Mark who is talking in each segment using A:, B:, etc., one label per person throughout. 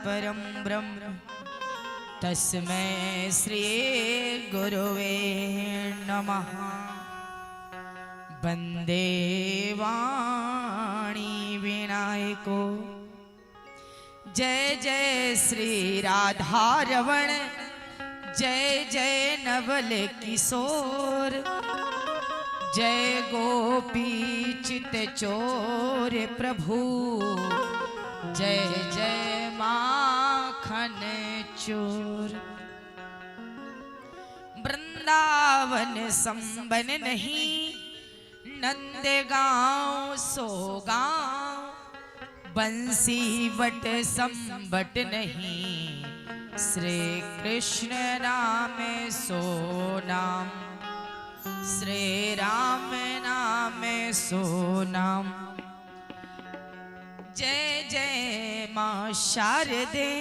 A: परम ब्रह्म तस्मै श्री गुरुवे नमः। वंदे वाणी विनायको जय जय श्री राधा रवण जय जय नवल किशोर जय गोपी चित चोर प्रभु जय जय माखन चोर। वृंदावन संबन नहीं नंद गाँव सो गाँव बंसी बट संबट नहीं श्री कृष्ण नाम सो नाम श्री राम नाम सो नाम। जय जय मां शारदे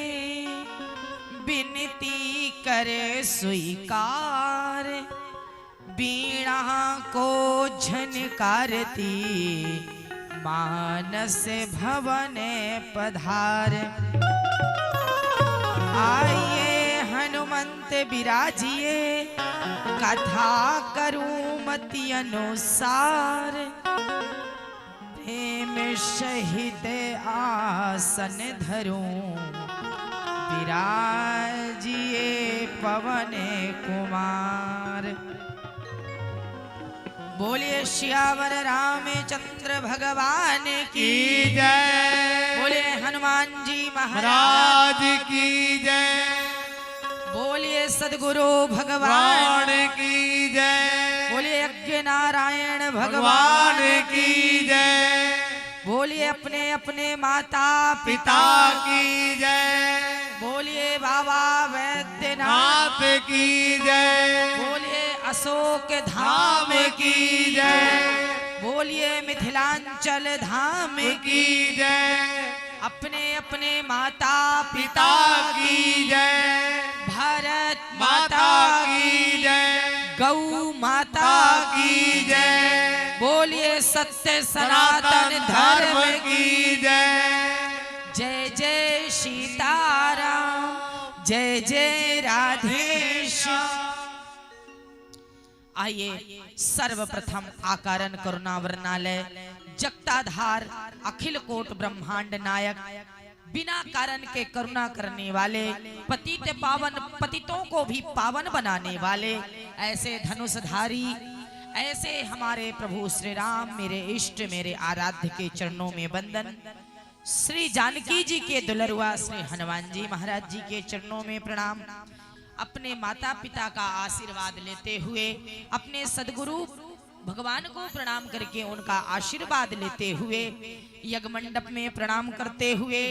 A: विनती करे स्वीकार बीणा को झनकारती मानस भवन पधार। आइए हनुमंत विराजिए कथा करूं मति अनुसार प्रेम सहित आसन धरूं विराजिए पवन कुमार। बोलिए श्यावर रामचंद्र भगवान की
B: जय।
A: बोलिए हनुमान जी महाराज
B: की जय।
A: बोलिए सद्गुरु भगवान
B: की जय।
A: बोलिए यज्ञ नारायण
B: भगवान की जय।
A: बोलिए अपने अपने माता
B: पिता की जय।
A: बोलिए बाबा वैद्यनाथ
B: की जय।
A: बोलिए अशोक
B: धाम की जय।
A: बोलिए मिथिलांचल धाम
B: की जय।
A: अपने अपने माता
B: पिता की जय।
A: भारत
B: माता की जय।
A: गौ माता
B: की जय।
A: बोलिए सत्य सनातन धर्म
B: की जय।
A: जय जय सीताराम जय जय राधेश्याम। आइए सर्वप्रथम आकारण करुणा वर्णालय जगताधार अखिल कोट ब्रह्मांड नायक बिना कारण के करुणा करने वाले पतित पावन पतितों को भी पावन बनाने वाले ऐसे धनुषधारी ऐसे हमारे प्रभु श्री राम मेरे इष्ट मेरे आराध्य के चरणों में वंदन। श्री जानकी जी के दुलरुआ श्री हनुमान जी महाराज जी के चरणों में प्रणाम। अपने माता पिता का आशीर्वाद लेते हुए अपने सदगुरु भगवान को प्रणाम करके उनका आशीर्वाद लेते हुए यज्ञ मंडप में प्रणाम करते हुए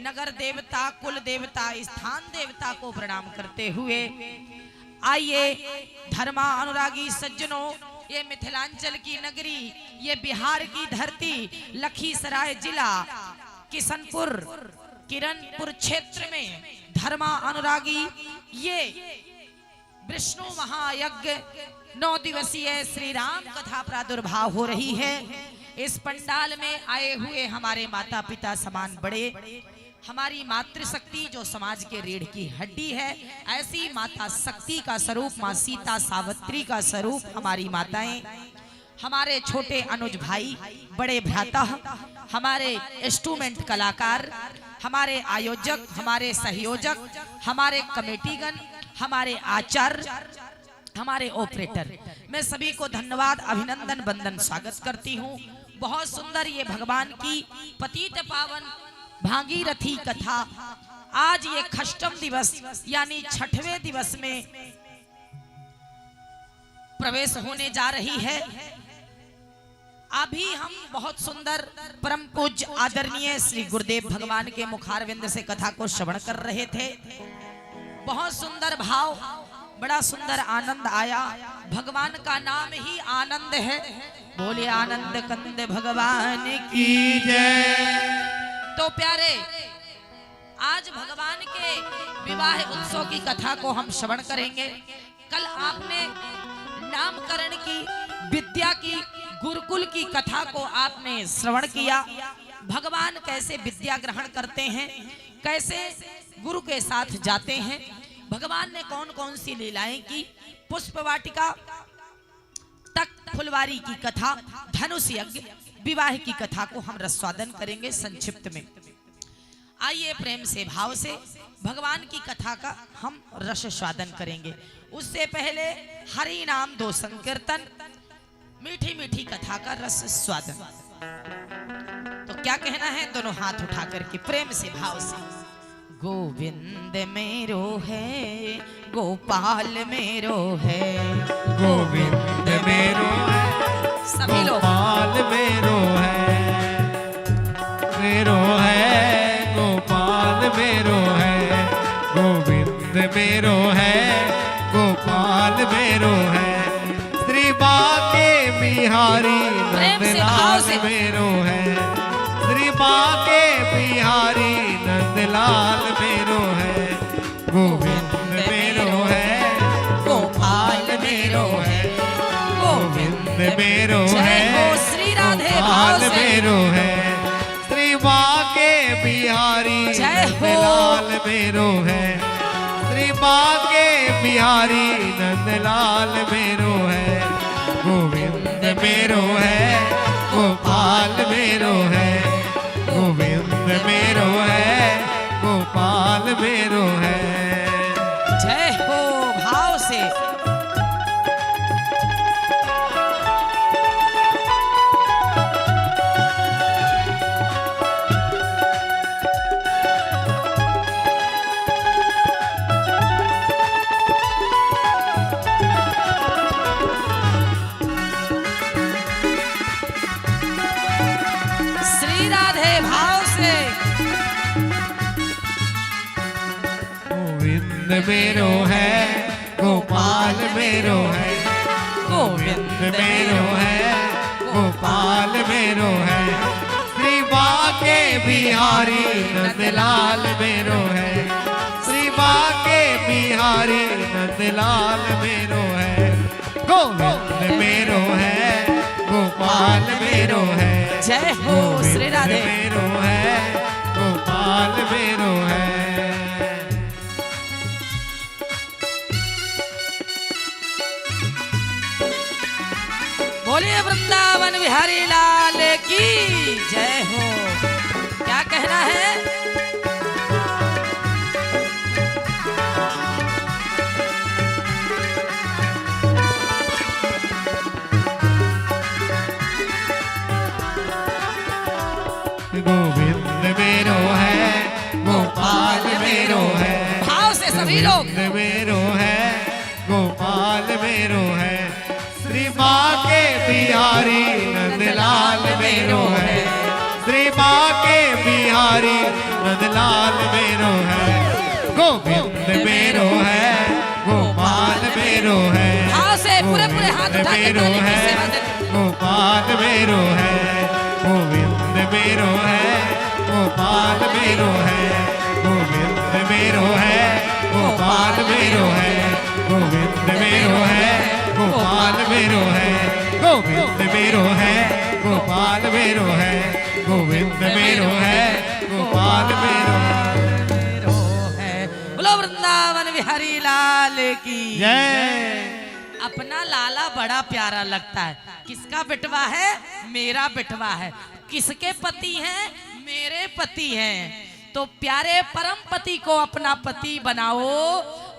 A: नगर देवता कुल देवता स्थान देवता को प्रणाम करते हुए आइए धर्मा अनुरागी सज्जनों ये मिथिलांचल की नगरी ये बिहार की धरती लखीसराय जिला किशनपुर किरणपुर क्षेत्र में धर्मा अनुरागी ये विष्णु महायज्ञ 9 दिवसीय श्री राम कथा प्रादुर्भाव हो रही है। इस पंडाल में आए हुए हमारे माता पिता समान बड़े हमारी मातृशक्ति जो समाज के रीढ़ की हड्डी है ऐसी माता शक्ति का स्वरूप माँ सीता सावित्री का स्वरूप हमारी माताएं हमारे छोटे अनुज भाई बड़े भ्राता हमारे इंस्ट्रूमेंट कलाकार हमारे आयोजक हमारे सहयोजक हमारे कमेटीगण हमारे आचार्य हमारे ऑपरेटर मैं सभी को धन्यवाद अभिनंदन वंदन स्वागत करती हूँ। बहुत सुंदर ये भगवान की पतित पावन भागीरथी कथा आज ये खष्टम दिवस यानी 6वें दिवस में प्रवेश होने जा रही है। अभी हम बहुत सुंदर परम पूज्य आदरणीय श्री गुरुदेव भगवान के मुखारविंद से कथा को श्रवण कर रहे थे। बहुत सुंदर भाव बड़ा सुंदर आनंद आया। भगवान का नाम ही आनंद है। बोले आनंद कंद भगवान की जय। तो प्यारे आज भगवान के विवाह उत्सव की कथा को हम श्रवण करेंगे। कल आपने नामकरण की विद्या की गुरुकुल की कथा को आपने श्रवण किया। भगवान कैसे विद्या ग्रहण करते हैं, कैसे गुरु के साथ जाते हैं, भगवान ने कौन कौन सी लीलाएं की, पुष्प वाटिका तक फुलवारी की कथा, धनुष यज्ञ, विवाह की कथा को हम रसवादन करेंगे संक्षिप्त में। आइए प्रेम से भाव से भगवान की कथा का हम रस स्वादन करेंगे। उससे पहले हरि नाम दो संकीर्तन, मीठी मीठी कथा का रस स्वादन। तो क्या कहना है, दोनों हाथ उठा करके प्रेम से भाव से। गोविंद मेरो है, गोपाल मेरो है,
B: गोविंद मेरो है,
A: सभी लोग
B: गोपाल मेरो है, मेरो है, गोपाल मेरो है, गोविंद मेरो है, गोपाल मेरो है, श्री बाके बिहारी
A: प्रेम से भाव से।
B: नंदलाल मेरो है, श्री बाके बिहारी नंदलाल मेरो है, गोविंद मेरो है,
A: गोपाल मेरो है,
B: गोविंद मेरो
A: जय
B: है,
A: हो श्री राधे भाव
B: गोपाल
A: से।
B: मेरो है, श्री बाके बिहारी
A: जय हो।
B: नंदलाल मेरो है, श्री बाके बिहारी नंदलाल मेरो है, गोविंद मेरो है, गोपाल मेरो है, गोविंद मेरो है, गोपाल मेरो है।
A: जय हो भाव से। श्री राधे भाव से।
B: गोविंद मेरो है, गोपाल मेरो है, गोविंद मेरो है, गोपाल मेरो है, श्री बाके बिहारी नंदलाल मेरो है, श्री बाके बिहारी नंदलाल मेरो है, गोविंद मेरो है, गोपाल मेरो है,
A: जय हो श्री राधे।
B: मेरो है, गोपाल मेरो है।
A: बोलिए वृंदावन बिहारी लाल की जय हो। क्या कहना है,
B: गोविंद मेरो है, गोपाल मेरो है,
A: भाव से सभी लोग।
B: गोविंद मेरो है, गोपाल मेरो है, श्री बाके बिहारी नंदलाल मेरो है, श्री बाके बिहारी नंदलाल मेरो है, गोविंद मेरो है, गोपाल मेरो है,
A: भाव से पूरे पूरे हाथ उठा के
B: मेरो
A: ताली की
B: है,
A: सेवा देते।
B: गोपाल मेरो है, गोविंद मेरो है, गोपाल मेरो है, गोविंद मेरो है, गोपाल मेरो है, गोविंद मेरो है, गोपाल मेरो है, गोविंद मेरो है, गोपाल मेरो है, गोविंद मेरो है, गोपाल मेरो
A: है। बोलो वृंदावन बिहारी लाल की
B: जय।
A: अपना लाला बड़ा प्यारा लगता है। किसका बेटवा है? मेरा बेटवा है। किसके पति हैं? मेरे पति हैं। तो प्यारे परम पति को अपना पति बनाओ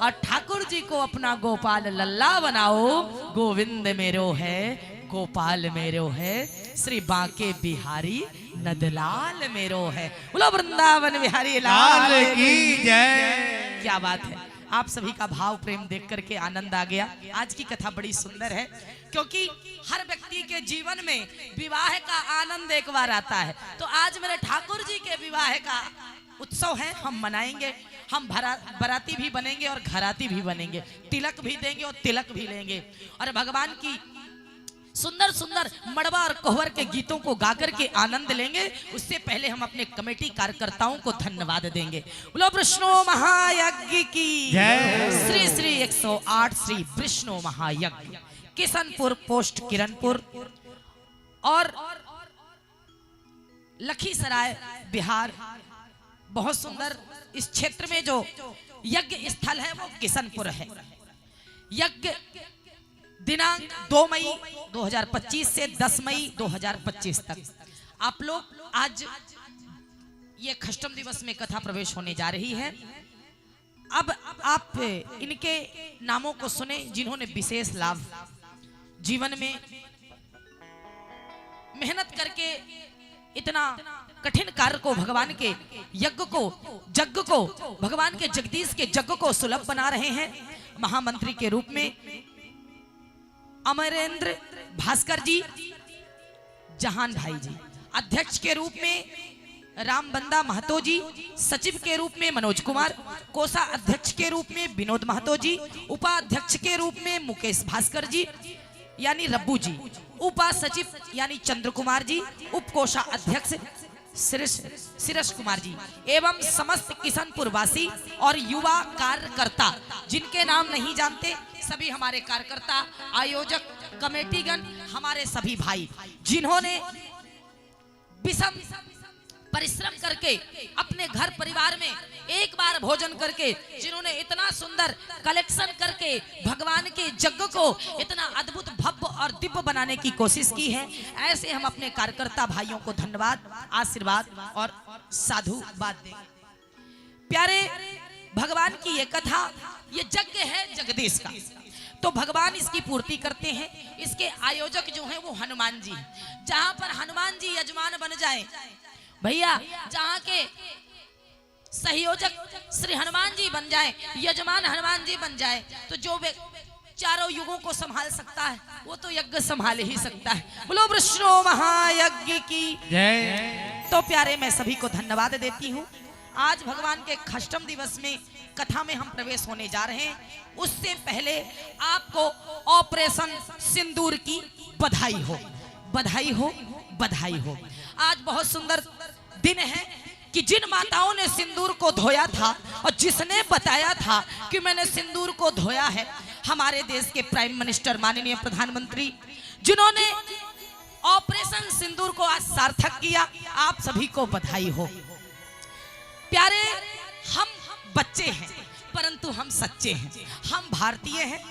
A: और ठाकुर जी को अपना गोपाल लल्ला बनाओ। गोविंद मेरो है, गोपाल मेरो है, श्री बांके बिहारी नंदलाल मेरो है। बोलो वृंदावन बिहारी लाल
B: की जय।
A: क्या बात है। आप सभी का भाव प्रेम देख करके आनंद आ गया। आज की कथा बड़ी सुंदर है क्योंकि हर व्यक्ति के जीवन में विवाह का आनंद एक बार आता है। तो आज मेरे ठाकुर जी के विवाह का उत्सव है, हम मनाएंगे। हम बराती भी बनेंगे और घराती भी बनेंगे, तिलक भी देंगे और तिलक भी लेंगे और भगवान की सुंदर सुंदर मड़वा और कोहबर के गीतों को गाकर के आनंद लेंगे। उससे पहले हम अपने कमेटी कार्यकर्ताओं को धन्यवाद देंगे। बोलो विष्णु महायज्ञ की
B: जय।
A: श्री श्री 108 श्री विष्णु महायज्ञ, किशनपुर पोस्ट किरणपुर और लखीसराय बिहार। बहुत सुंदर इस क्षेत्र में जो यज्ञ स्थल है वो किशनपुर है। यज्ञ दिनांक 2 मई 2025 से 10 मई 2025 तक। आप लोग आज ये खष्टम दिवस में कथा प्रवेश होने जा रही है। अब आप इनके नामों को सुने जिन्होंने विशेष लाभ जीवन में मेहनत करके इतना कठिन कार्य को, भगवान के यज्ञ को भगवान के जगदीश के यज्ञ को सुलभ बना रहे हैं। महामंत्री के रूप में अमरेंद्र भास्कर जी, जहान भाई जी, अध्यक्ष के रूप में रामबंदा महतो जी, सचिव के रूप में मनोज कुमार, कोषा अध्यक्ष के रूप में विनोद महतो जी, उपाध्यक्ष के रूप में मुकेश भास्कर जी यानी रब्बू जी, उपा सचिव यानी चंद्र कुमार जी, उप कोषा अध्यक्ष सिरस कुमार जी एवं समस्त किशनपुर वासी और युवा कार्यकर्ता, जिनके नाम नहीं जानते, सभी हमारे कार्यकर्ता, आयोजक, कमेटीगण, हमारे सभी भाई जिन्होंने विषम परिश्रम करके अपने घर परिवार में एक बार भोजन करके, जिन्होंने इतना सुंदर कलेक्शन करके भगवान के यज्ञ को इतना अद्भुत, भव्य और दिव्य बनाने की कोशिश की है। ऐसे हम अपने कार्यकर्ता भाइयों को धन्यवाद, आशीर्वाद और साधुवाद देंगे। प्यारे, भगवान की ये कथा, ये यज्ञ है जगदीश का, तो भगवान इसकी पूर्ति करते हैं। इसके आयोजक जो हैं वो हनुमान जी। जहां पर हनुमान जी यजमान बन जाए भैया, जहां के सहयोजक श्री हनुमान जी बन जाए, यजमान हनुमान जी बन जाए, तो जो चारों युगों को संभाल सकता है वो तो यज्ञ संभाल ही सकता है। बोलो विष्णु महायज्ञ की जय। तो प्यारे, मैं सभी को धन्यवाद देती हूँ। आज भगवान के खष्टम दिवस में कथा में हम प्रवेश होने जा रहे हैं। उससे पहले आपको ऑपरेशन सिंदूर की बधाई हो, बधाई हो, बधाई हो। आज बहुत सुंदर दिन है कि जिन माताओं ने सिंदूर को धोया था और जिसने बताया था कि मैंने सिंदूर को धोया है, हमारे देश के प्राइम मिनिस्टर, माननीय प्रधानमंत्री, जिन्होंने ऑपरेशन सिंदूर को आज सार्थक किया, आप सभी को बधाई हो। प्यारे, हम बच्चे हैं परंतु हम सच्चे हैं, हम भारतीय हैं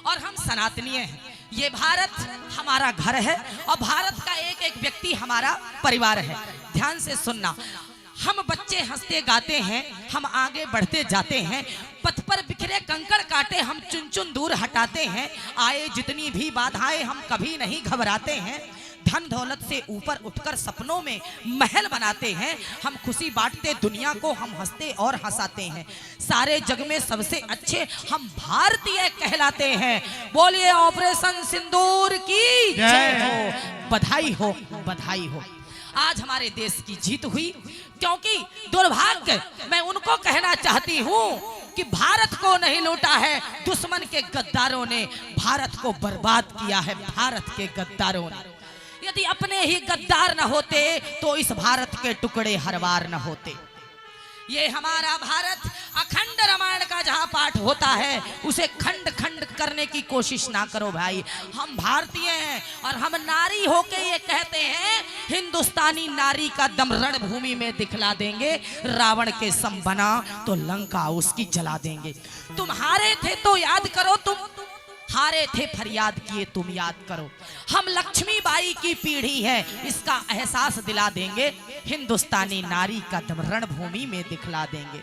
A: और हम सनातनीय हैं। ये भारत हमारा घर है और भारत का एक एक व्यक्ति हमारा परिवार है। ध्यान से सुनना, हम बच्चे हंसते गाते हैं, हम आगे बढ़ते जाते हैं, पथ पर बिखरे कंकड़ काटे हम चुन चुन दूर हटाते हैं, आए जितनी भी बाधाएं हम कभी नहीं घबराते हैं, धन दौलत से ऊपर उठकर सपनों में महल बनाते हैं, हम खुशी बांटते दुनिया को, हम हंसते और हंसाते हैं, सारे जग में सबसे अच्छे हम भारतीय कहलाते हैं। बोलिए ऑपरेशन सिंदूर की जय हो, बधाई हो, बधाई हो। आज हमारे देश की जीत हुई, क्योंकि दुर्भाग्य, मैं उनको कहना चाहती हूँ कि भारत को नहीं लूटा है, दुश्मन के गद्दारों ने भारत को बर्बाद किया है। भारत के गद्दारों ने, यदि अपने ही गद्दार न होते तो इस भारत के टुकड़े हर बार न होते। ये हमारा भारत अखंड रामायण का जहां पाठ होता है उसे खंड खंड करने की कोशिश ना करो भाई। हम भारतीय हैं और हम नारी होके ये कहते हैं, हिंदुस्तानी नारी का दम रणभूमि में दिखला देंगे, रावण के सम बना तो लंका उसकी जला देंगे। तुम हारे थे तो याद करो, तुम हारे थे फरियाद किए तुम याद करो। हम लक्ष्मीबाई की पीढ़ी है, इसका एहसास दिला देंगे, हिंदुस्तानी नारी का दम रणभूमि में दिखला देंगे।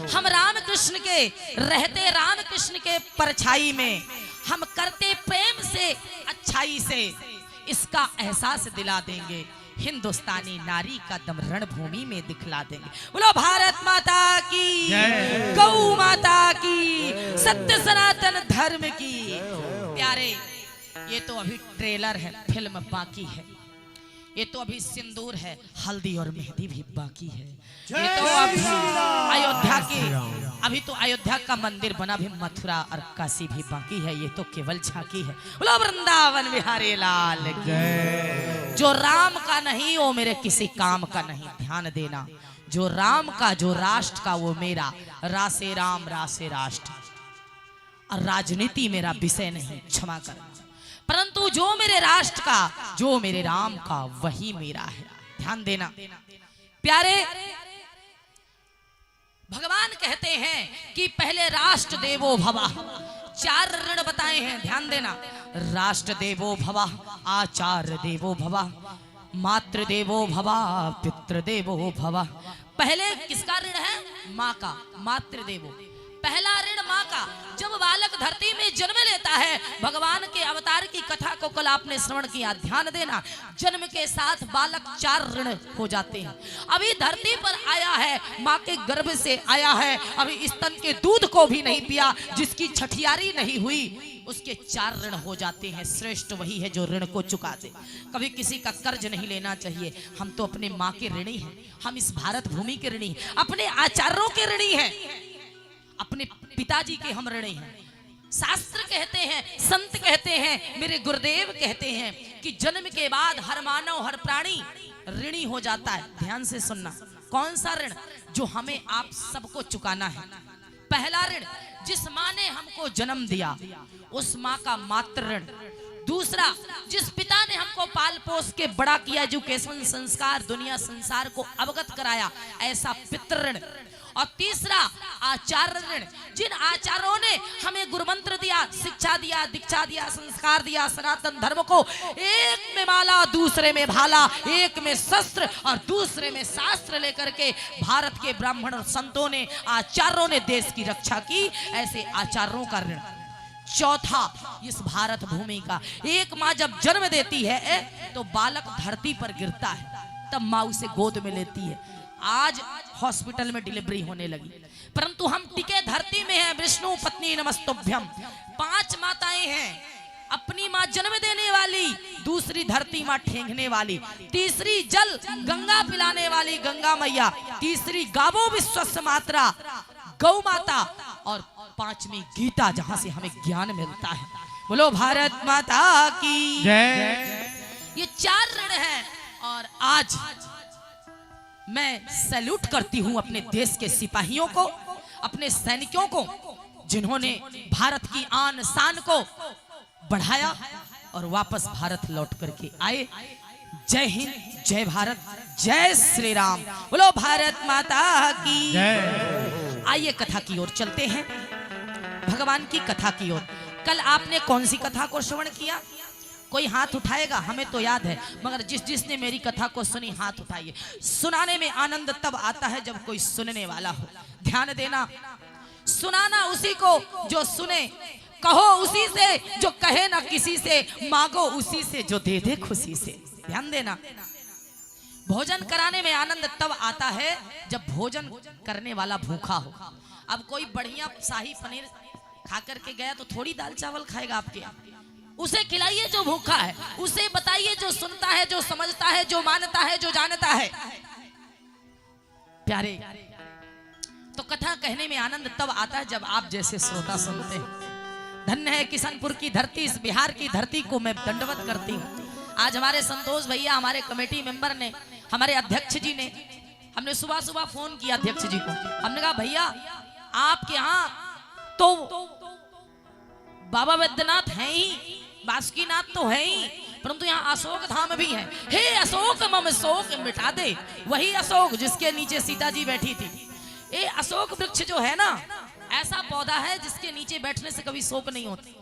A: हम रामकृष्ण के रहते, रामकृष्ण के परछाई में, हम करते प्रेम से, अच्छाई से, इसका एहसास दिला देंगे, हिंदुस्तानी नारी का दम रणभूमि में दिखला देंगे। बोलो भारत माता की, गौ माता की, सत्य सनातन धर्म की। प्यारे, ये तो अभी ट्रेलर है, फिल्म बाकी है, ये तो अभी सिंदूर है, हल्दी और मेहंदी भी बाकी है, ये तो अभी अयोध्या की, अभी तो अयोध्या का मंदिर बना, भी मथुरा और काशी भी बाकी है, ये तो केवल झांकी है। बोलो वृंदावन बिहारी लाल की। जो राम का नहीं वो मेरे किसी काम का नहीं, ध्यान देना, जो राम का, जो राष्ट्र का वो मेरा, रासे राम रासे राष्ट्र, और राजनीति मेरा विषय नहीं, क्षमा करना, परंतु जो मेरे राष्ट्र का, जो मेरे राम का, वही मेरा है। ध्यान देना प्यारे। भगवान कहते हैं कि पहले राष्ट्र देवो भवा, 4 ऋण बताए हैं, ध्यान देना। राष्ट्र देवो भवा, आचार्य देवो भवा, मातृ देवो भवा, पितृ देवो भवा। पहले किसका ऋण है? माँ का, मातृ देवो। पहला ऋण माँ का। जब बालक धरती में जन्म लेता है, भगवान के अवतार की कथा को कल आपने श्रवण किया, ध्यान देना। जन्म के साथ बालक 4 ऋण हो जाते हैं। अभी धरती पर आया है, माँ के गर्भ से आया है, अभी स्तन के दूध को भी नहीं पिया, जिसकी छठियारी नहीं हुई, उसके 4 ऋण हो जाते हैं। श्रेष्ठ वही है जो ऋण को चुका दे। कभी किसी का कर्ज नहीं लेना चाहिए। हम तो अपने माँ के ऋणी हैं, हम इस भारत भूमि के ऋणी, अपने आचार्यों के ऋणी हैं, अपने पिताजी के हम ऋणी हैं। शास्त्र कहते हैं, संत कहते हैं, मेरे गुरुदेव कहते हैं कि जन्म के बाद हर मानव, हर प्राणी ऋणी हो जाता है। ध्यान से सुनना, कौन सा ऋण? जो हमें आप सबको चुकाना है। पहला ऋण, जिस माँ ने हमको जन्म दिया, उस माँ का मातृ ऋण। दूसरा, जिस पिता ने हमको पाल पोस के बड़ा किया, एजुकेशन, संस्कार, दुनिया संसार को अवगत कराया, ऐसा पितृ ऋण। और तीसरा, आचार्य ऋण। जिन आचार्यों ने हमें गुरुमंत्र दिया, शिक्षा दिया, दीक्षा दिया, संस्कार दिया, सनातन धर्म को एक में माला, दूसरे में भाला, एक में शस्त्र और दूसरे में शास्त्र लेकर के भारत के ब्राह्मण और संतों ने, आचार्यों ने देश की रक्षा की, ऐसे आचार्यों का ऋण। चौथा, इस भारत भूमि का, एक माँ जब जन्म देती है तो बालक धरती पर गिरता है, तब माँ उसे गोद में लेती है। आज हॉस्पिटल में डिलीवरी होने लगी, परंतु हम टिके धरती में हैं। विष्णु पत्नी नमस्तुभ्यम। 5 माताएं हैं, अपनी माँ जन्म देने वाली, दूसरी धरती माँ ठेंगने वाली, तीसरी जल गंगा पिलाने वाली गंगा मैया, तीसरी गावो विश्वस्य मात्रा गौ माता, और 5वीं गीता, जहां से हमें ज्ञान मिलता है। बोलो भारत माता की
B: जय।
A: ये 4 ऋण हैं। और आज मैं सैल्यूट करती हूं अपने देश के सिपाहियों को, अपने सैनिकों को, जिन्होंने भारत की आन शान को बढ़ाया और वापस भारत लौट करके आए। जय हिंद, जय भारत, जय श्री राम। बोलो भारत माता की
B: जय।
A: आइए कथा की ओर चलते हैं, भगवान की कथा की ओर। कल आपने कौन सी कथा को श्रवण किया? कोई हाथ उठाएगा? हमें तो याद है, मगर जिसने मेरी कथा को सुनी, हाथ उठाइए। सुनाने में आनंद तब आता है जब कोई सुनने वाला हो। ध्यान देना, सुनाना उसी को जो सुने, कहो उसी से जो कहे ना किसी से, मांगो उसी से जो दे दे खुशी से। ध्यान देना, भोजन कराने में आनंद तब आता है जब भोजन करने वाला भूखा हो। अब कोई बढ़िया शाही पनीर खा करके गया तो थोड़ी दाल चावल खाएगा आपके यहाँ। उसे खिलाइए जो भूखा है, उसे बताइए जो सुनता है, जो समझता है, जो मानता है, जो जानता है। प्यारे, तो कथा कहने में आनंद तब आता है जब आप जैसे श्रोता सुनते हैं। धन्य है किशनपुर की धरती, इस बिहार की धरती को मैं दंडवत करती हूँ। आज हमारे संतोष भैया, हमारे कमेटी मेंबर ने, हमारे अध्यक्ष जी ने, हमने सुबह सुबह फोन किया अध्यक्ष जी को। हमने कहा भैया आपके यहाँ तो बाबा वैद्यनाथ हैं ही, बासुकीनाथ तो है ही, परंतु यहाँ अशोक धाम भी है। हे अशोक मम शोक मिटा दे, वही अशोक जिसके नीचे सीता जी बैठी थी। ये अशोक वृक्ष जो है ना, ऐसा पौधा है जिसके नीचे बैठने से कभी शोक नहीं होती।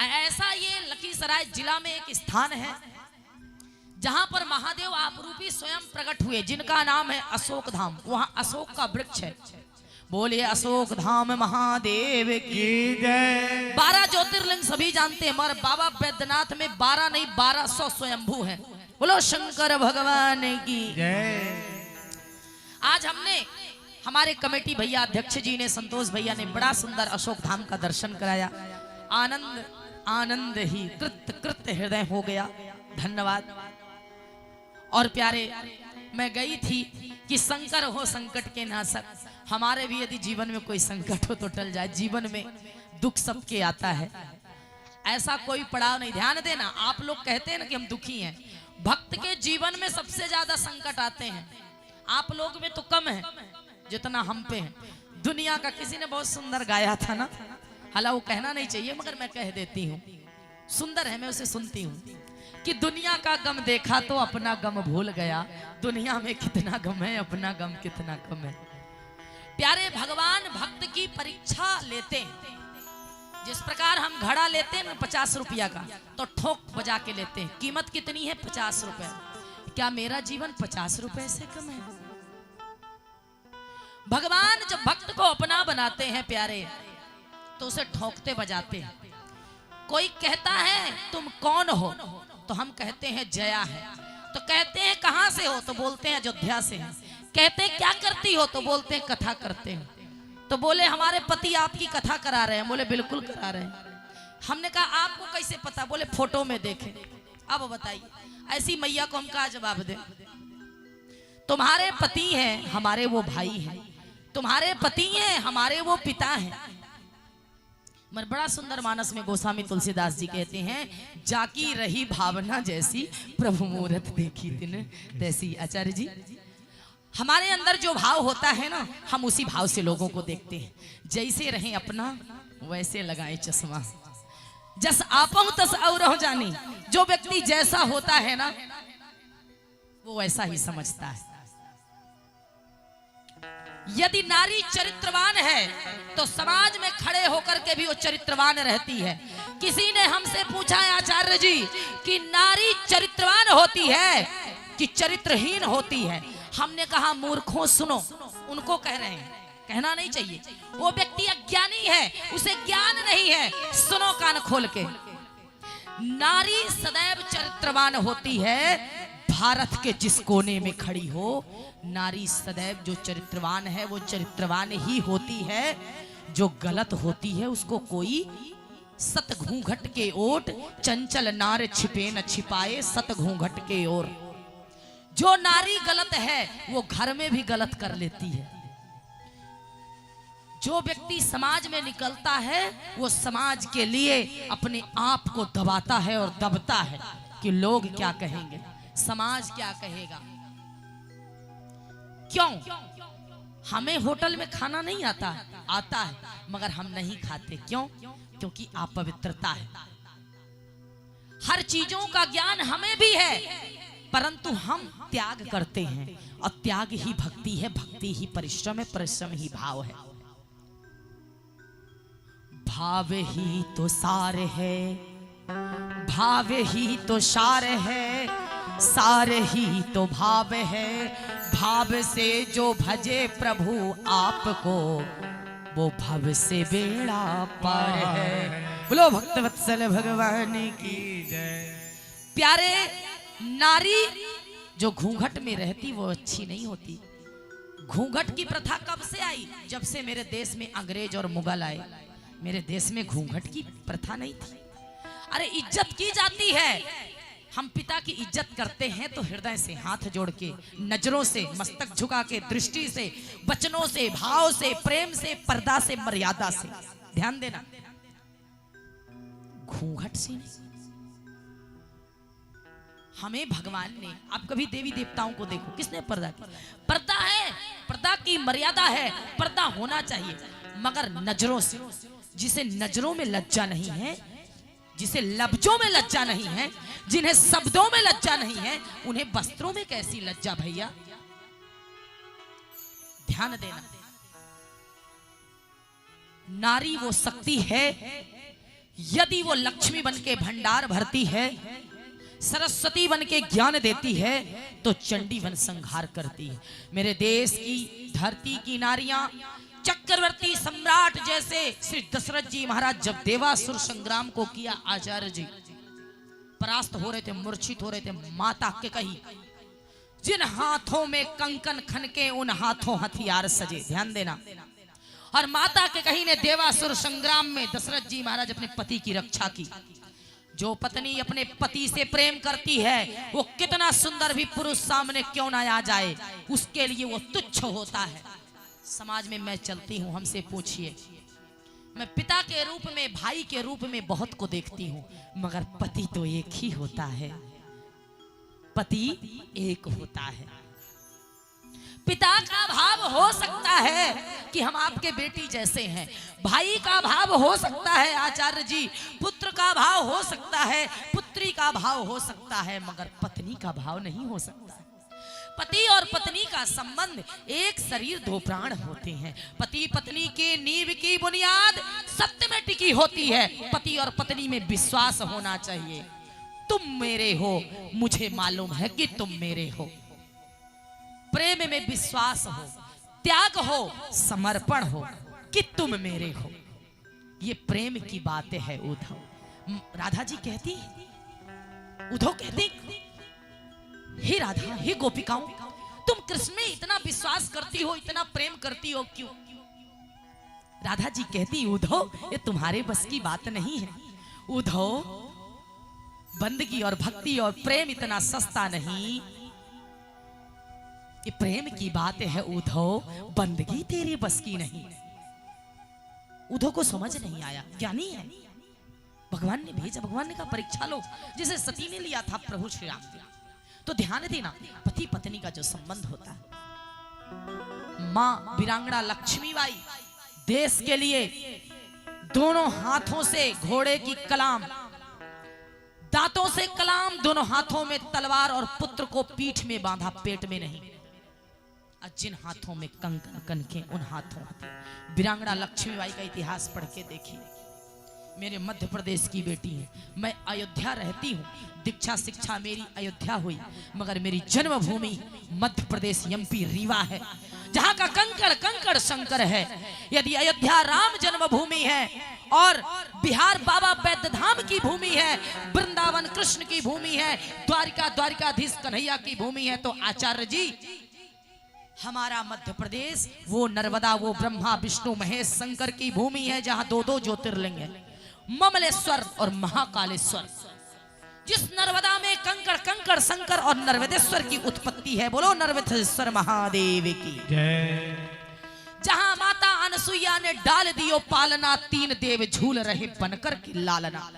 A: ऐसा ये लखीसराय जिला में एक स्थान है जहां पर महादेव आपरूपी स्वयं प्रकट हुए, जिनका नाम है अशोक धाम। वहां अशोक का वृक्ष है। बोलिए अशोक धाम महादेव की
B: जय।
A: 12 ज्योतिर्लिंग सभी जानते हैं, मगर बाबा बैद्यनाथ में 12 नहीं 1200 स्वयंभू हैं। बोलो शंकर भगवान की
B: जय।
A: आज हमने, हमारे कमेटी भैया, अध्यक्ष जी ने, संतोष भैया ने बड़ा सुंदर अशोक धाम का दर्शन कराया। आनंद आनंद ही कृत कृत हृदय हो गया। धन्यवाद। और प्यारे, मैं गई थी कि शंकर हो संकट के नाशक। हमारे भी यदि जीवन में कोई संकट हो तो टल जाए। जीवन में दुख सबके आता है, ऐसा कोई पड़ाव नहीं। ध्यान देना, आप लोग कहते हैं ना कि हम दुखी हैं, भक्त के जीवन में सबसे ज्यादा संकट आते हैं। आप लोग में तो कम है जितना हम पे है। दुनिया का किसी ने बहुत सुंदर गाया था ना, हालांकि वो कहना नहीं चाहिए मगर मैं कह देती हूँ, सुंदर है, मैं उसे सुनती हूँ। कि दुनिया का गम देखा तो अपना गम भूल गया। दुनिया में कितना गम है, अपना गम कितना कम है। प्यारे भगवान भक्त की परीक्षा लेते हैं। जिस प्रकार हम घड़ा लेते हैं ना 50 रुपया का, तो ठोक बजा के लेते हैं। कीमत कितनी है? 50 रुपए। क्या मेरा जीवन 50 रुपए से कम है? भगवान जब भक्त को अपना बनाते हैं प्यारे, तो उसे ठोकते बजाते हैं। कोई कहता है तुम कौन हो, तो हम कहते हैं जया है। तो कहते हैं कहां से हो, तो बोलते हैं अयोध्या से हैं। कहते हैं क्या करती हो, तो बोलते हैं कथा करते हैं। तो बोले हमारे पति आपकी कथा करा रहे हैं। बोले बिल्कुल करा रहे हैं। हमने कहा आपको कैसे पता? बोले फोटो में देखे। अब बताइए ऐसी मैया को हम क्या जवाब दें? तुम्हारे पति हैं, हमारे वो भाई हैं। तुम्हारे पति हैं, हमारे वो पिता हैं। मगर बड़ा सुंदर मानस में गोस्वामी तुलसीदास जी कहते हैं, जाकी रही भावना जैसी प्रभु मूरत देखी तिन तैसी। आचार्य जी, हमारे अंदर जो भाव होता है ना, हम उसी भाव से लोगों को देखते हैं। जैसे रहें अपना वैसे लगाए चश्मा, जस आपहु तस औरहु जानी। जो व्यक्ति जैसा होता है ना, वो वैसा ही समझता है। यदि नारी चरित्रवान है तो समाज में खड़े होकर के भी वो चरित्रवान रहती है। किसी ने हमसे पूछा है आचार्य जी कि नारी चरित्रवान होती है कि चरित्रहीन होती है? हमने कहा मूर्खों सुनो, उनको कह रहे हैं, कहना नहीं चाहिए। वो व्यक्ति अज्ञानी है, उसे ज्ञान नहीं है। सुनो कान खोल के, नारी सदैव चरित्रवान होती है। भारत के जिस कोने में खड़ी हो, नारी सदैव जो चरित्रवान है वो चरित्रवान ही होती है। जो गलत होती है उसको कोई सत घूंघट के ओट, चंचल नार छिपे न छिपाए सत घूंघट के ओर। जो नारी गलत है वो घर में भी गलत कर लेती है। जो व्यक्ति समाज में निकलता है वो समाज के लिए अपने आप को दबाता है और दबता है कि लोग क्या कहेंगे, समाज क्या कहेगा। क्यों? हमें होटल में खाना नहीं आता है, मगर हम नहीं खाते। क्यों? क्योंकि अपवित्रता है। हर चीजों का ज्ञान हमें भी है, परंतु हम त्याग करते हैं। और त्याग ही भक्ति है, भक्ति ही परिश्रम है, परिश्रम ही भाव है। भाव ही तो सार है, भाव ही तो सार है, सार ही तो भाव है। भाव से जो भजे प्रभु आपको, वो भव से बेड़ा पार है। बोलो भक्तवत्सल भगवान की जय। प्यारे, नारी जो घूंघट में रहती वो अच्छी नहीं होती। घूंघट की प्रथा कब से आई? जब से मेरे देश में अंग्रेज और मुगल आए। मेरे देश में घूंघट की प्रथा नहीं थी। अरे इज्जत की जाती है। हम पिता की इज्जत करते हैं तो हृदय से, हाथ जोड़ के, नजरों से, मस्तक झुका के, दृष्टि से, वचनों से, भाव से, प्रेम से, पर्दा से, मर्यादा से। ध्यान देना, घूंघट से नहीं। हमें भगवान ने, आप कभी देवी देवताओं को देखो, किसने पर्दा किया? पर्दा है, पर्दा की मर्यादा है, पर्दा होना चाहिए, मगर नजरों से। जिसे नजरों में लज्जा नहीं है, जिसे लफ्जों में लज्जा नहीं है, जिन्हें शब्दों में लज्जा नहीं है, उन्हें वस्त्रों में कैसी लज्जा भैया? ध्यान देना, नारी वो शक्ति है, यदि वो लक्ष्मी बन के भंडार भरती है, सरस्वती बन के ज्ञान देती है, तो चंडी वन संहार करती है। मेरे देश की धरती की नारियां चक्रवर्ती सम्राट जैसे श्री दशरथ जी महाराज जब देवासुर संग्राम को किया, आचार्य जी परास्त हो रहे थे, मूर्छित हो रहे थे। माता के कही, जिन हाथों में कंकन खनके उन हाथों हथियार सजे। ध्यान देना। और माता के कही ने देवासुर संग्राम में दशरथ जी महाराज अपने पति की रक्षा की। जो पत्नी अपने पति से प्रेम करती है, वो कितना सुंदर भी पुरुष सामने क्यों ना आ जाए, उसके लिए वो तुच्छ होता है। समाज में मैं चलती हूँ, हमसे पूछिए, मैं पिता के रूप में, भाई के रूप में बहुत को देखती हूँ, मगर पति तो एक ही होता है। पति एक होता है। पिता का भाव हो सकता है, कि हम आपके बेटी जैसे हैं। भाई का भाव हो सकता है आचार्य जी, पुत्र का भाव हो सकता है, पुत्री का भाव हो सकता है, मगर पत्नी का भाव नहीं हो सकता। पति और पत्नी का संबंध एक शरीर दो प्राण होते हैं। पति पत्नी के नींव की बुनियाद सत्य में टिकी होती है। पति और पत्नी में विश्वास होना चाहिए। तुम मेरे हो, मुझे मालूम है कि तुम मेरे हो। प्रेम में विश्वास हो, त्याग हो, समर्पण हो कि तुम मेरे हो। ये प्रेम की बात है। उद्धव, राधा जी कहती, उद्धव कहती, हे राधा, हे गोपिकाओं, तुम कृष्ण में इतना विश्वास करती हो, इतना प्रेम करती हो, क्यों? राधा जी कहती, उद्धव, ये तुम्हारे बस की बात नहीं है। उद्धव, बंदगी और भक्ति और प्रेम इतना सस्ता नहीं। ये प्रेम की बात है उद्धव, बंदगी तेरे बस की नहीं। उद्धव को समझ नहीं आया, ज्ञानी है, भगवान ने भेजा, भगवान ने कहा परीक्षा लो, जिसे सती ने लिया था प्रभु श्री राम ने। तो ध्यान देना, पति पत्नी का जो संबंध होता है, मां वीरांगना लक्ष्मीबाई देश के लिए दोनों हाथों से घोड़े की कलाम, दांतों से कलाम, दोनों हाथों में तलवार और पुत्र को पीठ में बांधा, पेट में नहीं। जिन हाथों में कंकण कनके, उन हाथों, वीरांगना लक्ष्मीबाई का इतिहास पढ़ के देखिए। मेरे मध्य प्रदेश की बेटी है, मैं अयोध्या रहती हूँ, दीक्षा शिक्षा मेरी अयोध्या हुई, मगर मेरी जन्मभूमि मध्य प्रदेश एमपी रीवा है, जहाँ का कंकड़ कंकड़ शंकर है। यदि अयोध्या राम जन्मभूमि है और बिहार बाबा बैद्य धाम की भूमि है, वृंदावन कृष्ण की भूमि है, द्वारिका द्वारिकाधीश कन्हैया की भूमि है, तो आचार्य जी हमारा मध्य प्रदेश वो नर्मदा, वो ब्रह्मा विष्णु महेश शंकर की भूमि है, जहाँ दो दो ज्योतिर्लिंग है, ममलेश्वर और महाकालेश्वर। जिस नर्मदा में कंकड़ कंकड़ शंकर और नर्मदेश्वर की उत्पत्ति है, बोलो नर्मदेश्वर महादेव की जय। जहां माता अनसुईया ने डाल दियो पालना, तीन देव झूल रहे बनकर की लालना।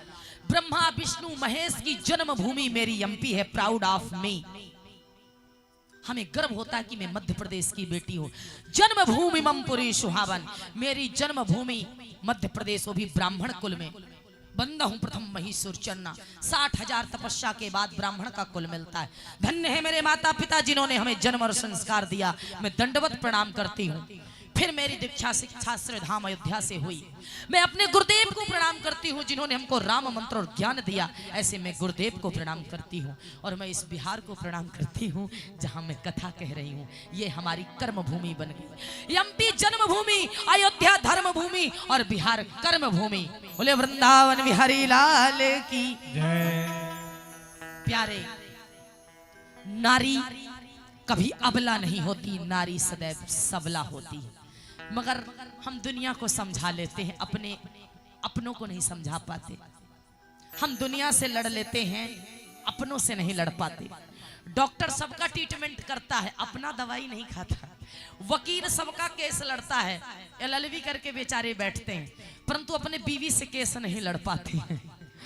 A: ब्रह्मा विष्णु महेश की जन्मभूमि मेरी एमपी है, प्राउड ऑफ मी। हमें गर्व होता है कि मैं मध्य प्रदेश की बेटी हूँ। जन्मभूमि ममपुरी सुहावन, मेरी जन्मभूमि मध्य प्रदेश, वो भी ब्राह्मण कुल में। बंदा हूं प्रथम महीसुर चन्ना, 60,000 तपस्या के बाद ब्राह्मण का कुल मिलता है। धन्य है मेरे माता पिता जिन्होंने हमें जन्म और संस्कार दिया, मैं दंडवत प्रणाम करती हूँ। फिर मेरी दीक्षा शिक्षा श्रीधाम अयोध्या से हुई। मैं अपने गुरुदेव को प्रणाम करती हूँ जिन्होंने हमको राम मंत्र और ज्ञान दिया, ऐसे मैं गुरुदेव को प्रणाम करती हूँ। और मैं इस बिहार को प्रणाम करती हूँ जहाँ मैं कथा कह रही हूँ। ये हमारी कर्म भूमि बन गई। एमपी जन्मभूमि, अयोध्या धर्म भूमि और बिहार कर्म भूमि। बोले वृंदावन बिहारी लाल की जय। प्यारे, नारी कभी अबला नहीं होती, नारी सदैव सबला होती है। मगर हम दुनिया को समझा लेते हैं, अपनों को नहीं समझा पाते। हम दुनिया से लड़ लेते हैं, अपनों से नहीं लड़ पाते। डॉक्टर सबका ट्रीटमेंट करता है, अपना दवाई नहीं खाता। वकील सबका केस लड़ता है, LLB करके बेचारे बैठते हैं, परंतु अपने बीवी से केस नहीं लड़ पाते हैं।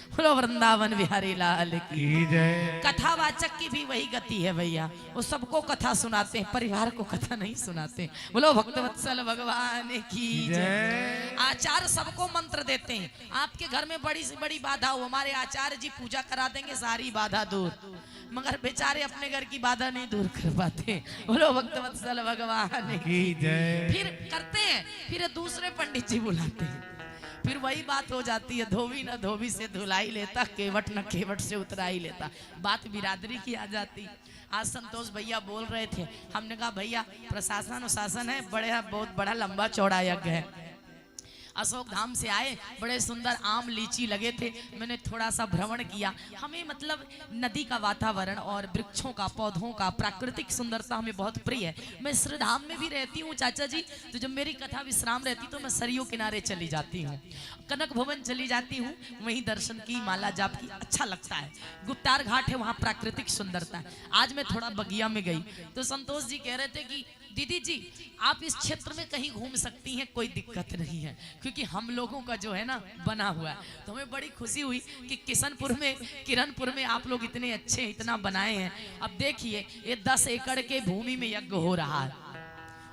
A: बोलो वृंदावन बिहारी लाल की जय। कथावाचक की भी वही गति है भैया, वो सबको कथा सुनाते हैं, परिवार को कथा नहीं सुनाते। बोलो भक्तवत्सल भगवान की जय। आचार्य सबको मंत्र देते हैं, आपके घर में बड़ी से बड़ी बाधा हो, हमारे आचार्य जी पूजा करा देंगे, सारी बाधा दूर। मगर बेचारे अपने घर की बाधा नहीं दूर कर पाते। बोलो भक्तवत्सल भगवान की जय। फिर करते हैं, फिर दूसरे पंडित जी बुलाते हैं, फिर वही बात हो जाती है, धोबी न धोबी से धुलाई लेता, केवट न केवट से उतरा ही लेता। बात बिरादरी की आ जाती। आज संतोष भैया बोल रहे थे, हमने कहा भैया प्रशासन और शासन है, बड़े बहुत बड़ा लंबा चौड़ा यज्ञ है। अशोक धाम से आए, बड़े सुंदर आम लीची लगे थे, मैंने थोड़ा सा भ्रमण किया। हमें मतलब नदी का वातावरण और वृक्षों का, पौधों का, प्राकृतिक सुंदरता हमें बहुत प्रिय है। मैं श्रीधाम में भी रहती हूँ चाचा जी, तो जब मेरी कथा विश्राम रहती तो मैं सरयू किनारे चली जाती हूँ, कनक भवन चली जाती हूँ, वहीं दर्शन की, माला जाप की, अच्छा लगता है। गुप्तार घाट है, वहाँ प्राकृतिक सुंदरता है। आज मैं थोड़ा बगिया में गई तो संतोष जी कह रहे थे कि दीदी जी आप इस क्षेत्र में कहीं घूम सकती हैं, कोई दिक्कत नहीं है, क्योंकि हम लोगों का जो है ना बना हुआ है। तो हमें बड़ी खुशी हुई कि किरणपुर में आप लोग इतने अच्छे, इतना बनाए हैं। अब देखिए ये 10 एकड़ के भूमि में यज्ञ हो रहा है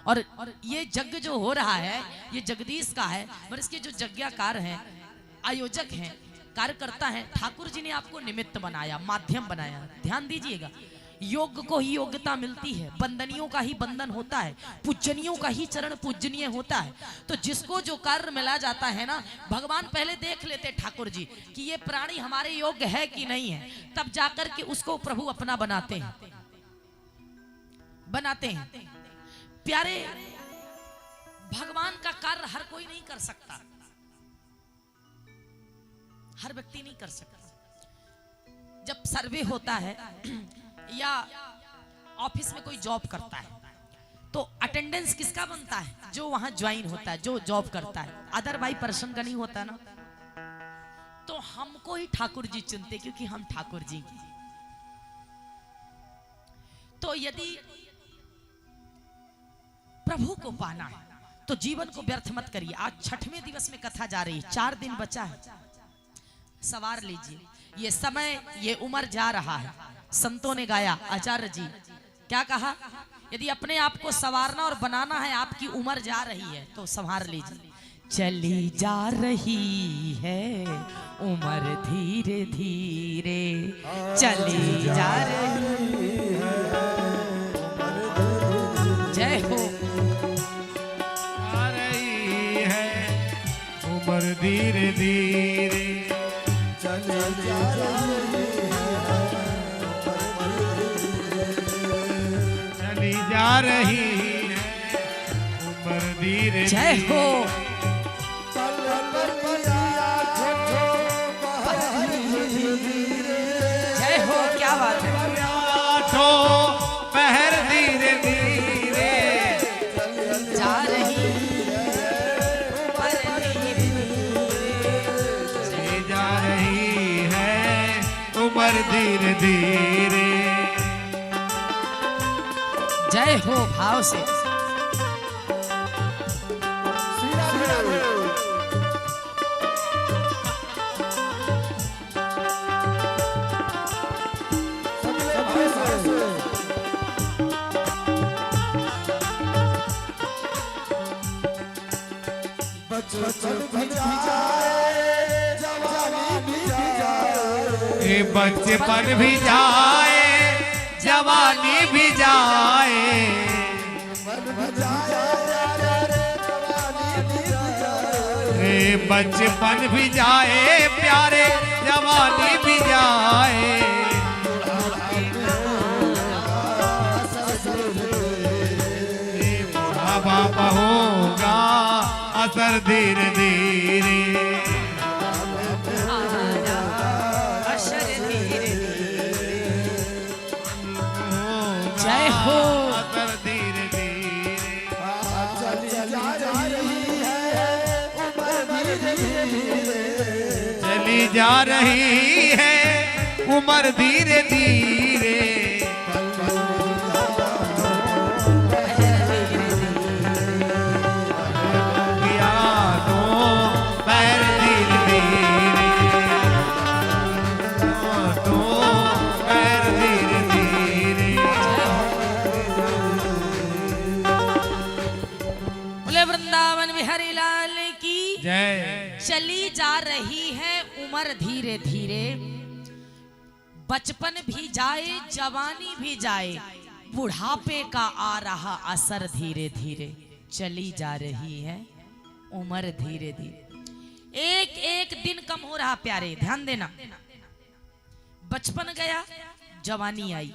A: और ये यज्ञ जो हो रहा है ये जगदीश का है, और इसके जो यज्ञकार हैं, आयोजक हैं, कार्यकर्ता हैं, ठाकुर जी ने आपको निमित्त बनाया, माध्यम बनाया। ध्यान दीजिएगा, योग्य को ही योग्यता मिलती है, बंदनियों का ही बंधन होता है, पूजनियों का ही चरण पूजनीय होता है। तो जिसको जो कार्य मिला जाता है ना, भगवान पहले देख लेते ठाकुर जी कि ये प्राणी हमारे योग्य है कि नहीं है, तब जाकर के उसको प्रभु अपना बनाते हैं, बनाते हैं। प्यारे, भगवान का कार्य हर कोई नहीं कर सकता, हर व्यक्ति नहीं कर सकता। जब सर्वे होता है या ऑफिस में कोई जॉब करता है तो अटेंडेंस किसका बनता है? जो वहां ज्वाइन होता है, जो जॉब करता है, अदरवाइज पर्सन का नहीं होता ना। तो हमको ही ठाकुर जी चुनते क्योंकि हम ठाकुर जी की। तो यदि प्रभु को पाना है तो जीवन को व्यर्थ मत करिए। आज 6वें दिवस में कथा जा रही है, 4 दिन बचा है, सवार लीजिए। ये समय, ये उम्र जा रहा है। संतों ने गाया, आचार्य जी क्या कहा? यदि अपने आप को संवारना और बनाना है, आपकी उम्र जा रही है तो संवार लीजिए। चली जा रही है उम्र धीरे धीरे, चली जा रही है। जय हो।
B: आ रही है उम्र धीरे धीरे, चली जा रही है, चली जा रही है उम्र धीरे।
A: जय हो। जय हो, क्या बात है।
B: पहर धीरे धीरे
A: जा रही
B: चली जा रही है उम्र धीरे धीरे।
A: जय हो, भाव से।
B: बचपन भी जाए, जवानी भी जाए, बचपन भी जाए प्यारे, जवानी भी जाए। बुढ़ापा होगा असर धीरे धीरे,
A: जय हो।
B: धीरे धीरे चली जा रही है उम्र धीरे धीरे। पैर धीरे धीरे, पैर धीरे धीरे।
A: बोले वृंदावन बिहारी लाल की
B: जय।
A: चली जा रही है उम्र धीरे धीरे, बचपन भी जाए, जवानी भी जाए, बुढ़ापे का आ रहा असर धीरे धीरे। चली जा रही है उम्र धीरे धीरे, एक एक दिन कम हो रहा। प्यारे ध्यान देना, बचपन गया, जवानी आई,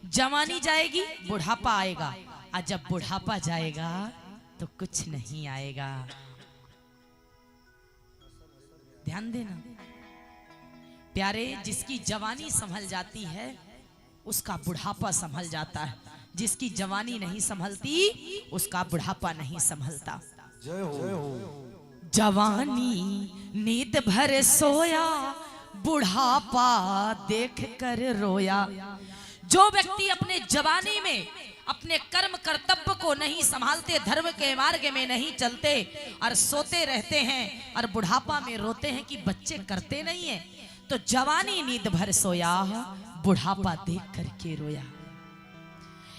A: जवानी जाएगी, बुढ़ापा आएगा, और जब बुढ़ापा जाएगा तो कुछ नहीं आएगा। ध्यान देना प्यारे, जिसकी जवानी संभल जाती है उसका बुढ़ापा संभल जाता है, जिसकी जवानी नहीं संभलती उसका बुढ़ापा नहीं संभलता। जवानी नींद भर सोया, बुढ़ापा देख कर रोया। जो व्यक्ति अपने जवानी में अपने कर्म कर्तव्य को नहीं संभालते, धर्म के मार्ग में नहीं चलते और सोते रहते हैं और बुढ़ापा में रोते हैं कि बच्चे करते नहीं है, तो जवानी नींद भर सोया, बुढ़ापा देख करके रोया।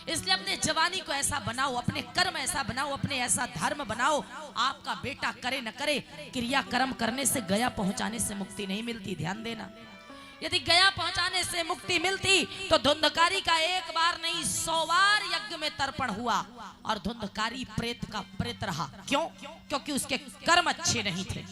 A: इसलिए अपने जवानी को ऐसा बनाओ, अपने कर्म ऐसा बनाओ, अपने ऐसा धर्म बनाओ। आपका बेटा करे न करे, क्रिया कर्म करने से गया पहुंचाने से मुक्ति नहीं मिलती, ध्यान देना। यदि गया पहुंचाने से मुक्ति मिलती तो धुंधकारी का एक बार नहीं 100 बार यज्ञ में तर्पण हुआ और धुंधकारी प्रेत का प्रेत रहा। क्यों? क्योंकि उसके कर्म अच्छे नहीं थे।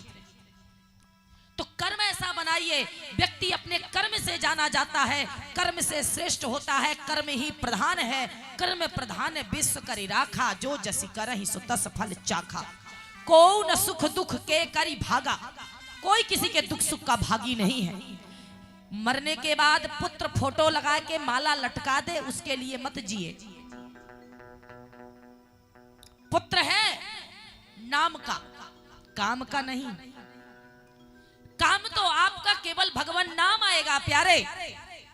A: तो कर्म ऐसा बनाइए, व्यक्ति अपने कर्म से जाना जाता है, कर्म से श्रेष्ठ होता है, कर्म ही प्रधान है। कर्म प्रधान विश्व करी राखा, जो जसी करहि सो तस फल चाखा। को न सुख दुख के करी भागा, कोई किसी के दुख सुख का भागी नहीं है। मरने के बाद पुत्र फोटो लगा के माला लटका दे, उसके लिए मत जिए। पुत्र है नाम का, काम का नहीं। काम तो आपका केवल भगवान नाम आएगा प्यारे,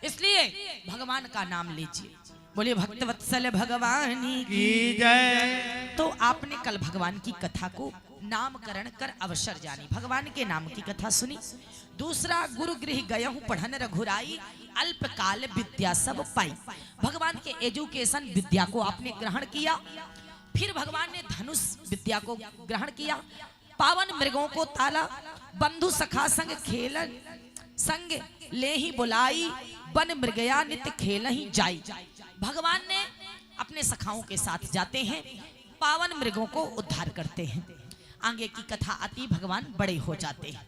A: इसलिए भगवान का नाम लीजिए। बोलिए भक्त वत्सल भगवान की
B: जय।
A: तो आपने कल भगवान की कथा को नामकरण कर अवसर जानी, भगवान के नाम की कथा सुनी। दूसरा, गुरु गृह गयहु पढ़न रघुराई, अल्पकाल विद्या सब पाई। भगवान के एजुकेशन विद्या को आपने ग्रहण किया। फिर भगवान ने धनुष विद्या को ग्रहण किया। पावन मृगों को ताला, बंधु सखा संग खेलन, संग ले ही बुलाई, बन मृगया नित्य खेल ही जाई। भगवान ने अपने सखाओं के साथ जाते हैं, पावन मृगों को उद्धार करते हैं। आगे की कथा आती, भगवान बड़े हो जाते हैं।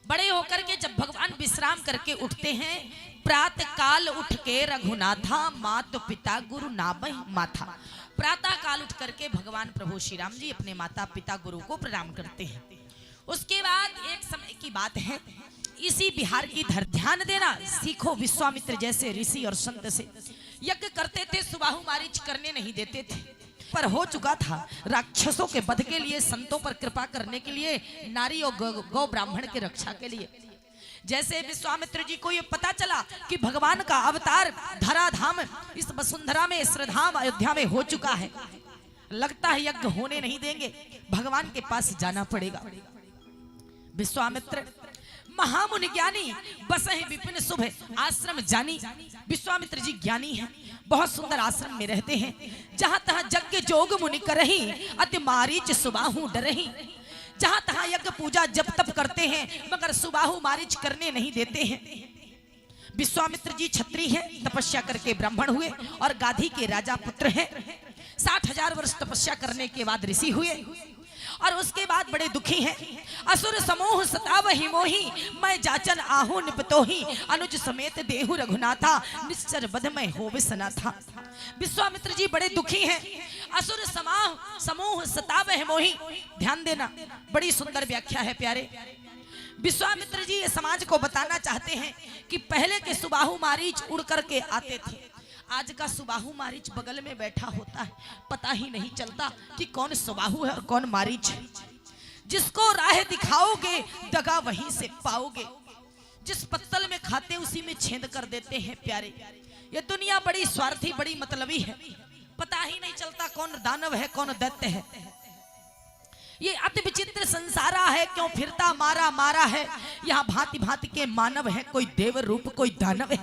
A: बड़े होकर के जब भगवान विश्राम करके उठते हैं, प्रातः काल उठ के रघुनाथा, मात पिता गुरु नाबहि माथा। प्रातः काल उठ करके भगवान प्रभु श्री राम जी अपने माता पिता गुरु को प्रणाम करते हैं। उसके बाद एक समय की बात है, इसी बिहार की धर ध्यान देना सीखो। विश्वामित्र जैसे ऋषि और संत से यज्ञ करते थे, सुबाहु मारीच करने नहीं देते थे। पर हो चुका था, राक्षसों के वध के लिए, संतों पर कृपा करने के लिए, नारी और गौ ब्राह्मण की रक्षा के लिए। जैसे विश्वामित्र जी को ये पता चला कि भगवान का अवतार धराधाम इस वसुंधरा में, श्रद्धाम अयोध्या में हो चुका है, लगता है यज्ञ होने नहीं देंगे, भगवान के पास जाना पड़ेगा। विश्वामित्र महामुनि ज्ञानी, बसहि विपिन शुभ आश्रम जानी। विश्वामित्र जी ज्ञानी हैं, बहुत सुंदर आश्रम में रहते हैं, जहां तहां यज्ञ जोग मुनि करही, अति मारीच सुबाहु डरही। जहां तहां यज्ञ पूजा जप तप करते हैं, मगर सुबाहु मारीच करने नहीं देते हैं। विश्वामित्र जी क्षत्रिय हैं, तपस्या करके ब्राह्मण हुए और गाधी के राजा पुत्र हैं। 60,000 वर्ष तपस्या करने के बाद ऋषि हुए और उसके बाद बड़े दुखी हैं। असुर समूह सतावहि मोहि, मैं जाचन आहु निपतोहि, अनुज समेत देहु रघुनाथा, निश्चर बध में होवे सनाथा। विश्वामित्र जी बड़े दुखी हैं। असुर समूह सतावहि मोहि, ध्यान देना, बड़ी सुंदर व्याख्या है प्यारे। विश्वामित्र जी ये समाज को बताना चाहते हैं कि पहले के सुबाहु मारीच उड़ करके आते थे, आज का सुबाहु मारीच बगल में बैठा होता है, पता ही नहीं चलता कि कौन सुबाहु है और कौन मारीच है। जिसको राह दिखाओगे दगा वहीं से पाओगे, जिस पत्तल में खाते उसी में छेद कर देते हैं प्यारे। ये दुनिया बड़ी स्वार्थी, बड़ी मतलबी है, पता ही नहीं चलता कौन दानव है कौन दैत्य है। ये अति विचित्र संसारा है, क्यों फिरता मारा मारा है। यहाँ भांति भांति के मानव है, कोई देव रूप कोई दानव है,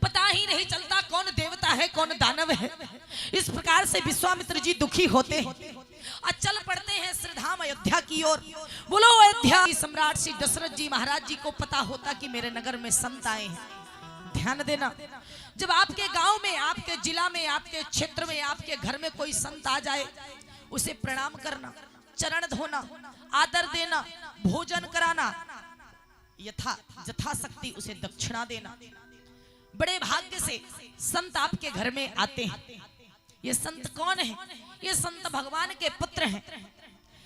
A: पता ही नहीं चलता कौन देवता है कौन दानव है। इस प्रकार से विश्वामित्र जी दुखी होते हैं और चल पड़ते हैं श्रीधाम अयोध्या की ओर। बोलो अयोध्या। सम्राट श्री दशरथ जी महाराज जी को पता होता कि मेरे नगर में संत आए हैं। ध्यान देना, जब आपके गांव में, आपके जिला में, आपके क्षेत्र में, आपके घर में कोई संत आ जाए, उसे प्रणाम करना, चरण धोना, आदर देना, भोजन कराना, यथाशक्ति उसे दक्षिणा देना। बड़े भाग्य से संत आपके घर में आते हैं। ये संत कौन है? ये संत भगवान के पुत्र हैं।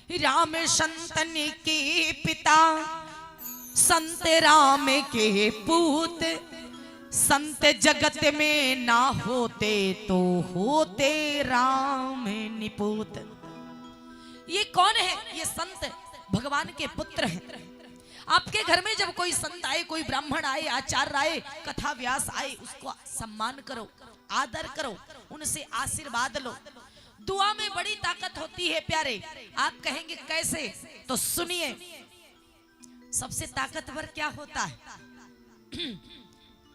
A: राम संतन के पिता, संत राम के पूत, संत जगत में ना होते तो होते राम निपूत। ये कौन है? ये संत भगवान के पुत्र हैं। आपके घर में जब कोई संत आए, कोई ब्राह्मण आए, आचार्य आए, कथा व्यास आए, उसको सम्मान करो, आदर करो, उनसे आशीर्वाद लो। दुआ में बड़ी ताकत होती है प्यारे। आप कहेंगे कैसे? तो सुनिए, सबसे ताकतवर क्या होता है?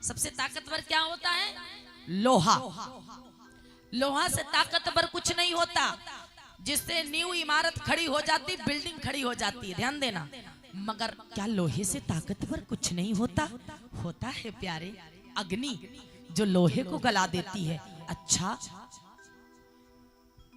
A: सबसे ताकतवर क्या होता है? लोहा, लोहा से ताकतवर कुछ नहीं होता, जिससे न्यू इमारत खड़ी हो जाती, बिल्डिंग खड़ी हो जाती है, ध्यान देना। मगर क्या लोहे से ताकतवर कुछ नहीं होता? होता है प्यारे, अग्नि जो लोहे को गला देती है। अच्छा,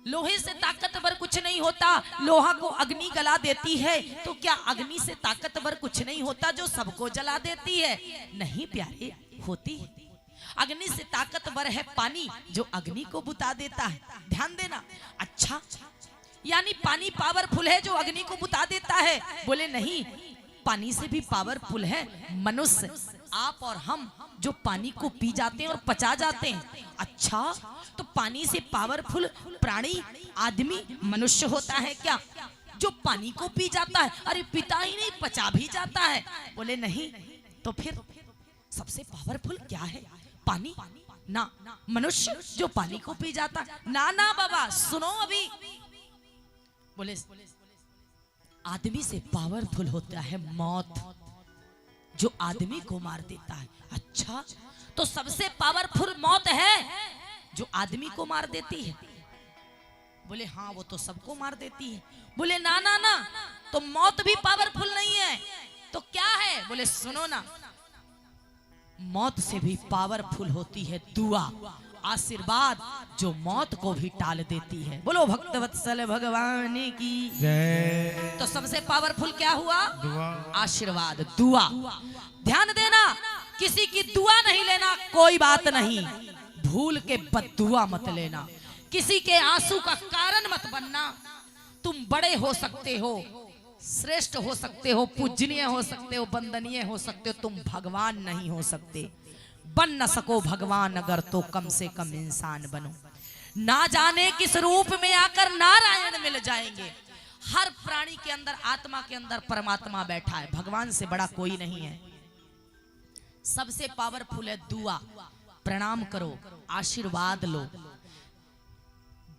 A: लोहे से ताकतवर कुछ नहीं होता, लोहा को अग्नि गला देती है, तो क्या अग्नि से ताकतवर कुछ नहीं होता जो सबको जला देती है? नहीं प्यारे, होती है। अग्नि से ताकतवर है पानी, जो अग्नि को बुता देता है, ध्यान देना। अच्छा, यानी पानी पावरफुल है जो अग्नि को बुता देता है? बोले नहीं, पानी से भी पावरफुल है मनुष्य, आप और हम, जो पानी को पी जाते हैं और पचा जाते हैं। अच्छा, तो पानी से पावरफुल प्राणी आदमी मनुष्य होता है क्या, जो पानी को पी जाता है? अरे पीता ही नहीं, पचा भी जाता है। बोले नहीं, तो फिर सबसे पावरफुल क्या है? पानी ना, मनुष्य जो पानी को पी जाता है? ना ना बाबा, सुनो अभी। बोले आदमी से पावरफुल होता है मौत, जो आदमी को मार देता है। अच्छा, तो सबसे पावरफुल मौत है जो आदमी को मार देती है? बोले हाँ, वो तो सबको मार देती है। बोले ना ना ना, तो मौत भी पावरफुल नहीं है, तो क्या है? बोले सुनो ना, मौत से भी पावरफुल होती है दुआ, आशीर्वाद, जो मौत को भी टाल देती है। बोलो भक्तवत्सल भगवान की
B: जय।
A: तो सबसे पावरफुल क्या हुआ?
B: दुआ।
A: आशीर्वाद, दुआ। ध्यान देना, किसी की दुआ नहीं लेना, कोई बात नहीं, भूल के बद्दुआ मत लेना, किसी के आंसू का कारण मत बनना। तुम बड़े हो सकते हो, श्रेष्ठ हो सकते हो, पूजनीय हो सकते हो, वंदनीय हो सकते हो, तुम भगवान नहीं हो सकते। बन न सको भगवान अगर, तो कम से कम इंसान बनो। ना जाने किस रूप में आकर नारायण मिल जाएंगे। हर प्राणी के अंदर, आत्मा के अंदर परमात्मा बैठा है, भगवान से बड़ा कोई नहीं है। सबसे पावरफुल है दुआ, प्रणाम करो, आशीर्वाद लो।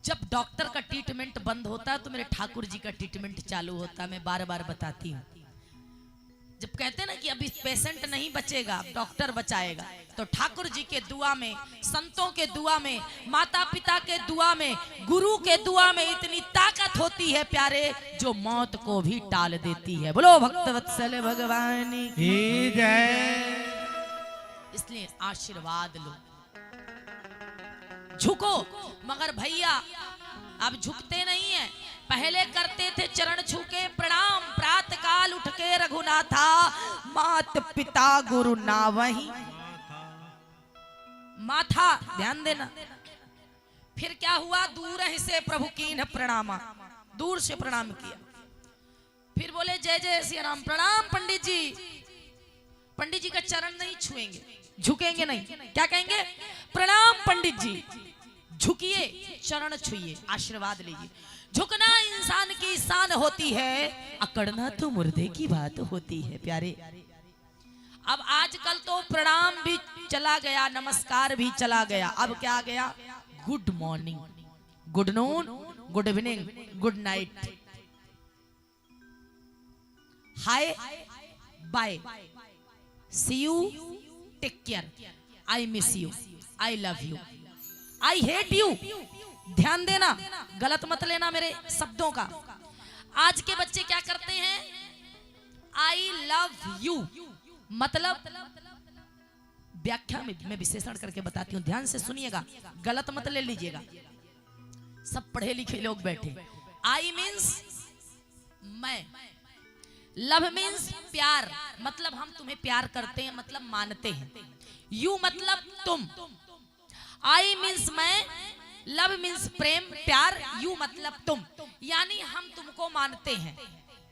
A: जब डॉक्टर का ट्रीटमेंट बंद होता है तो मेरे ठाकुर जी का ट्रीटमेंट चालू होता है। मैं बार बार बताती हूँ, जब कहते हैं ना कि अभी पेशेंट नहीं बचेगा, डॉक्टर बचाएगा, तो ठाकुर जी के दुआ में, संतों के दुआ में, माता पिता के दुआ में, गुरु के दुआ में इतनी ताकत होती है प्यारे, जो मौत को भी टाल देती है। बोलो भक्तवत्सल भगवान
B: की जय।
A: इसलिए आशीर्वाद लो, झुको। मगर भैया अब झुकते नहीं है, पहले करते थे चरण छू के प्रणाम, प्रातः काल उठ के रघुनाथा, मात पिता गुरु ना वही माथा। ध्यान देना, फिर क्या हुआ? दूर ही से प्रभु कीन्ह प्रणामा, दूर से प्रणाम किया। फिर बोले जय जय श्री राम, प्रणाम पंडित जी। पंडित जी का चरण नहीं छुएंगे, झुकेंगे नहीं, क्या कहेंगे? प्रणाम पंडित जी, झुकिए, चरण छुइए, आशीर्वाद लीजिए। झुकना इंसान की शान होती है, अकड़ना तो मुर्दे की बात होती है प्यारे। अब आजकल तो प्रणाम भी चला गया, नमस्कार भी चला गया, अब क्या आ गया? Good morning, good noon, good evening, good night, hi bye, see you, take care, I miss you, I love you, I hate you. ध्यान देना, गलत मत लेना मेरे शब्दों का। आज के बच्चे क्या करते हैं? आई लव यू मतलब, व्याख्या में मैं विशेषण करके बताती हूँ, ध्यान से सुनिएगा, गलत मत ले लीजिएगा। सब पढ़े लिखे लोग बैठे। आई मीन्स मैं, लव मीन्स प्यार, मतलब हम तुम्हें प्यार करते हैं, मतलब मानते हैं। यू मतलब तुम। आई मीन्स मैं, लव मीन्स प्रेम, प्यार, यू मतलब तुम, यानी हम तुमको मानते हैं।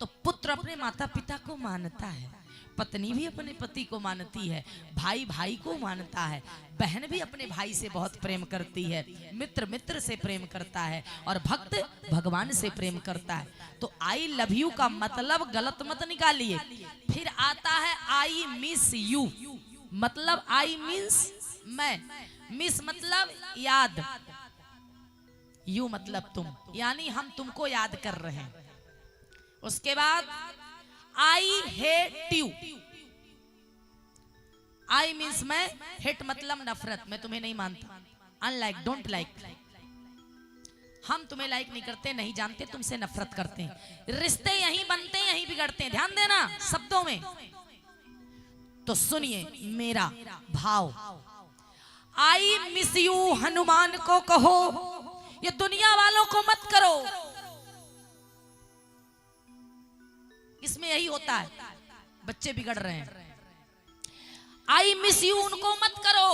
A: तो पुत्र अपने माता पिता को मानता है, पत्नी भी अपने पति को मानती है, भाई भाई को मानता है, बहन भी अपने भाई से बहुत प्रेम करती है, मित्र मित्र से प्रेम करता है, और भक्त भगवान से प्रेम करता है। तो आई लव यू का मतलब गलत मत निकालिए। फिर आता है आई मिस यू, मतलब आई मीन्स मैं, मिस मतलब याद, यू मतलब तुम, यानी हम तुमको याद कर रहे हैं। उसके बाद आई हेट यू, आई मीन्स मैं, हिट मतलब नफरत, मैं तुम्हें नहीं मानता। अनलाइक, डोंट लाइक, हम तुम्हें लाइक नहीं करते, नहीं जानते, तुमसे नफरत करते हैं। रिश्ते यहीं बनते हैं, यहीं बिगड़ते हैं, ध्यान देना शब्दों में। तो सुनिए मेरा भाव, आई मिस यू हनुमान को कहो, ये दुनिया वालों को मत करो। इसमें यही होता है, बच्चे बिगड़ रहे हैं। आई मिस यू उनको मत करो,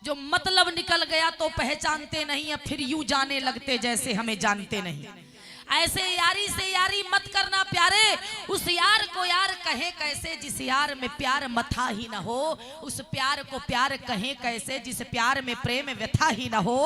A: जो मतलब निकल गया तो पहचानते नहीं, अब फिर यूं जाने लगते जैसे हमें जानते नहीं। ऐसे यारी से यारी मत करना प्यारे, उस यार को यार कहे कैसे जिस यार में प्यार मथा ही न हो, उस प्यार को प्यार कहे कैसे जिस प्यार में प्रेम व्यथा ही न हो,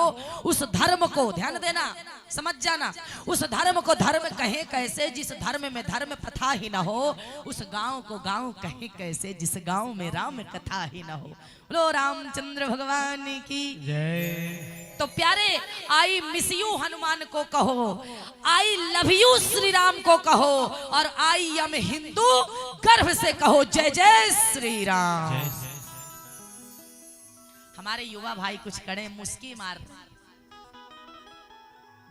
A: उस धर्म को, ध्यान देना समझ जाना, उस धर्म को धर्म कहे कैसे जिस धर्म में धर्म प्रथा ही न हो, उस गांव को गांव कहे कैसे जिस गांव में राम कथा ही न हो। बोलो रामचंद्र भगवान की
B: जय।
A: तो प्यारे, आई मिस यू हनुमान को कहो, आई लव यू श्री राम को कहो, और आई एम हिंदू गर्व से कहो जय जय श्री राम। हमारे युवा भाई कुछ कड़े मुस्की मार,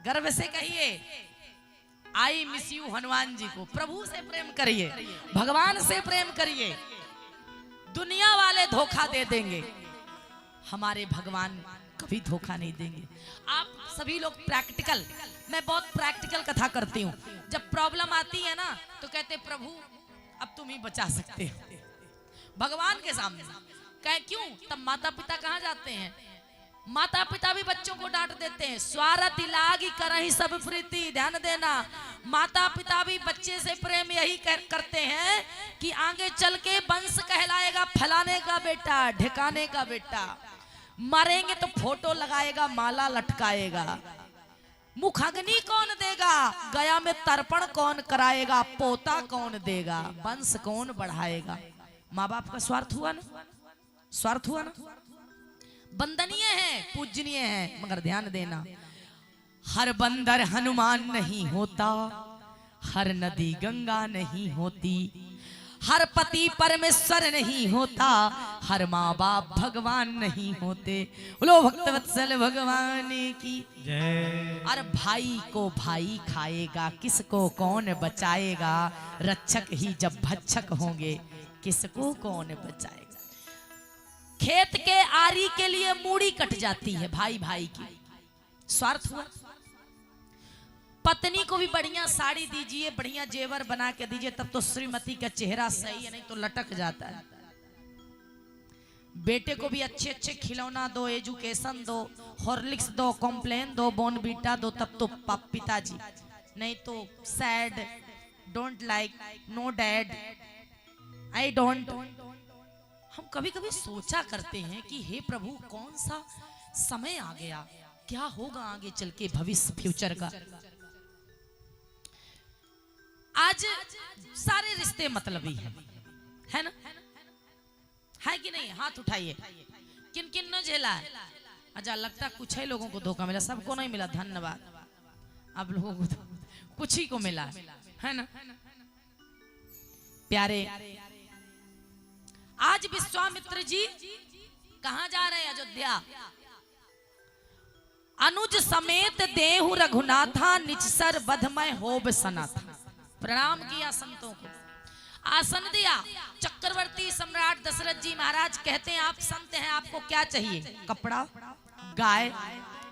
A: गर्व से कहिए आई मिस यू हनुमान जी को। प्रभु से प्रेम करिए, भगवान से प्रेम करिए। दुनिया वाले धोखा दे देंगे, हमारे भगवान कभी धोखा नहीं देंगे। आप सभी लोग प्रैक्टिकल, मैं बहुत प्रैक्टिकल कथा करती हूँ। जब प्रॉब्लम आती है ना तो कहते प्रभु अब तुम ही बचा सकते हो भगवान के सामने। कहे क्यों? तब माता पिता कहाँ जाते हैं? माता पिता भी बच्चों को डांट देते हैं, स्वार्थ लागी करहि सब प्रीति। ध्यान देना, माता पिता भी बच्चे से प्रेम यही करते हैं कि आगे चल के वंश कहलाएगा फलाने का बेटा, ढिकाने का बेटा। मरेंगे तो फोटो लगाएगा, माला लटकाएगा। मुखाग्नि कौन देगा? गया में तर्पण कौन कराएगा? पोता कौन देगा? वंश कौन बढ़ाएगा? माँ बाप का स्वार्थ हुआ ना, स्वार्थ हुआ ना। वंदनीय है, पूजनीय है, मगर ध्यान देना, हर बंदर हनुमान नहीं होता, हर नदी गंगा नहीं होती, हर पति परमेश्वर नहीं होता, हर माँ बाप भगवान नहीं होते। बोलो भक्तवत्सल भगवान की
B: जय।
A: और भाई को भाई खाएगा, किसको कौन बचाएगा? रक्षक ही जब भक्षक होंगे, किसको कौन बचाएगा? खेत के आरी के लिए मूड़ी कट जाती है भाई भाई की, स्वार्थ हुआ। पत्नी को भी बढ़िया साड़ी दीजिए, बढ़िया जेवर बना के दीजिए, तब तो श्रीमती का चेहरा सही है, नहीं तो लटक जाता है। बेटे को भी अच्छे अच्छे खिलौना दो, एजुकेशन दो, हॉर्लिक्स दो, कॉम्प्लेन दो, बॉर्नवीटा दो, तब तो पिताजी, नहीं तो sad, don't like, no dad, I don't. हम कभी कभी सोचा करते हैं कि हे प्रभु कौन सा समय आ गया, क्या होगा आगे चल के भविष्य फ्यूचर का। आज सारे रिश्ते मतलबी है ना, है कि नहीं? हाथ उठाइए, किन किन ने झेला है? अच्छा, लगता कुछ ही लोगों को धोखा मिला, सबको नहीं मिला, धन्यवाद। आप लोगों को तो कुछ ही को मिला है ना। प्यारे, आज विश्वामित्र जी कहां जा रहे हैं? अयोध्या। अनुज समेत देहु रघुनाथा, निचसर बधमय होब सनाथा। प्रणाम किया संतों को, आसन दिया। चक्रवर्ती सम्राट दशरथ जी महाराज कहते हैं आप संत हैं, आपको क्या चाहिए? कपड़ा, गाय।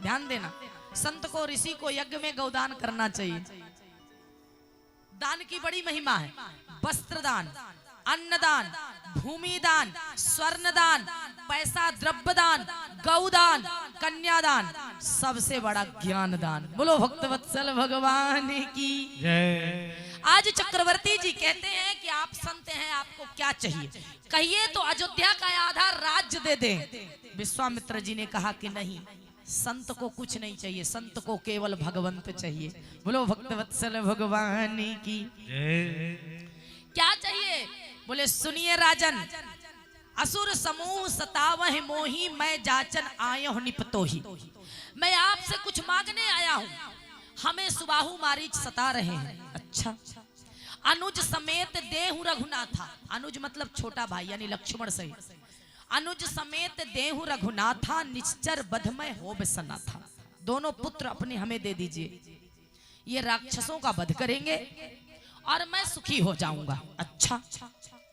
A: ध्यान देना, संत को, ऋषि को यज्ञ में गौदान करना चाहिए। दान की बड़ी महिमा है। वस्त्र दान, अन्नदान, भूमि दान, स्वर्ण दान, पैसा द्रव्य दान, गौदान, कन्यादान, सबसे बड़ा ज्ञान दान। बोलो भक्तवत्सल भगवान की
B: जय।
A: आज चक्रवर्ती जी कहते हैं कि आप संत हैं, आपको क्या चाहिए? कहिए तो अयोध्या का आधा राज्य दे दें। विश्वामित्र जी ने कहा कि नहीं, संत को कुछ नहीं चाहिए, संत को केवल भगवंत चाहिए। बोलो भक्तवत्सल भगवान की
B: जय।
A: क्या चाहिए? बोले सुनिए राजन, असुर समूह सतावह मोही, मैं जाचन आयो निपतोही। मैं आपसे कुछ मांगने आया हूँ, हमें सुबाहु मारीच सता रहे हैं। अच्छा, अनुज समेत देहु रघुनाथा। अनुज मतलब छोटा भाई यानी लक्ष्मण सहित, अनुज समेत देहु रघुनाथा, निश्चर बधमय हो बसना था। दोनों पुत्र अपने हमें दे दीजिए, ये राक्षसों का वध करेंगे और मैं सुखी हो जाऊंगा। अच्छा,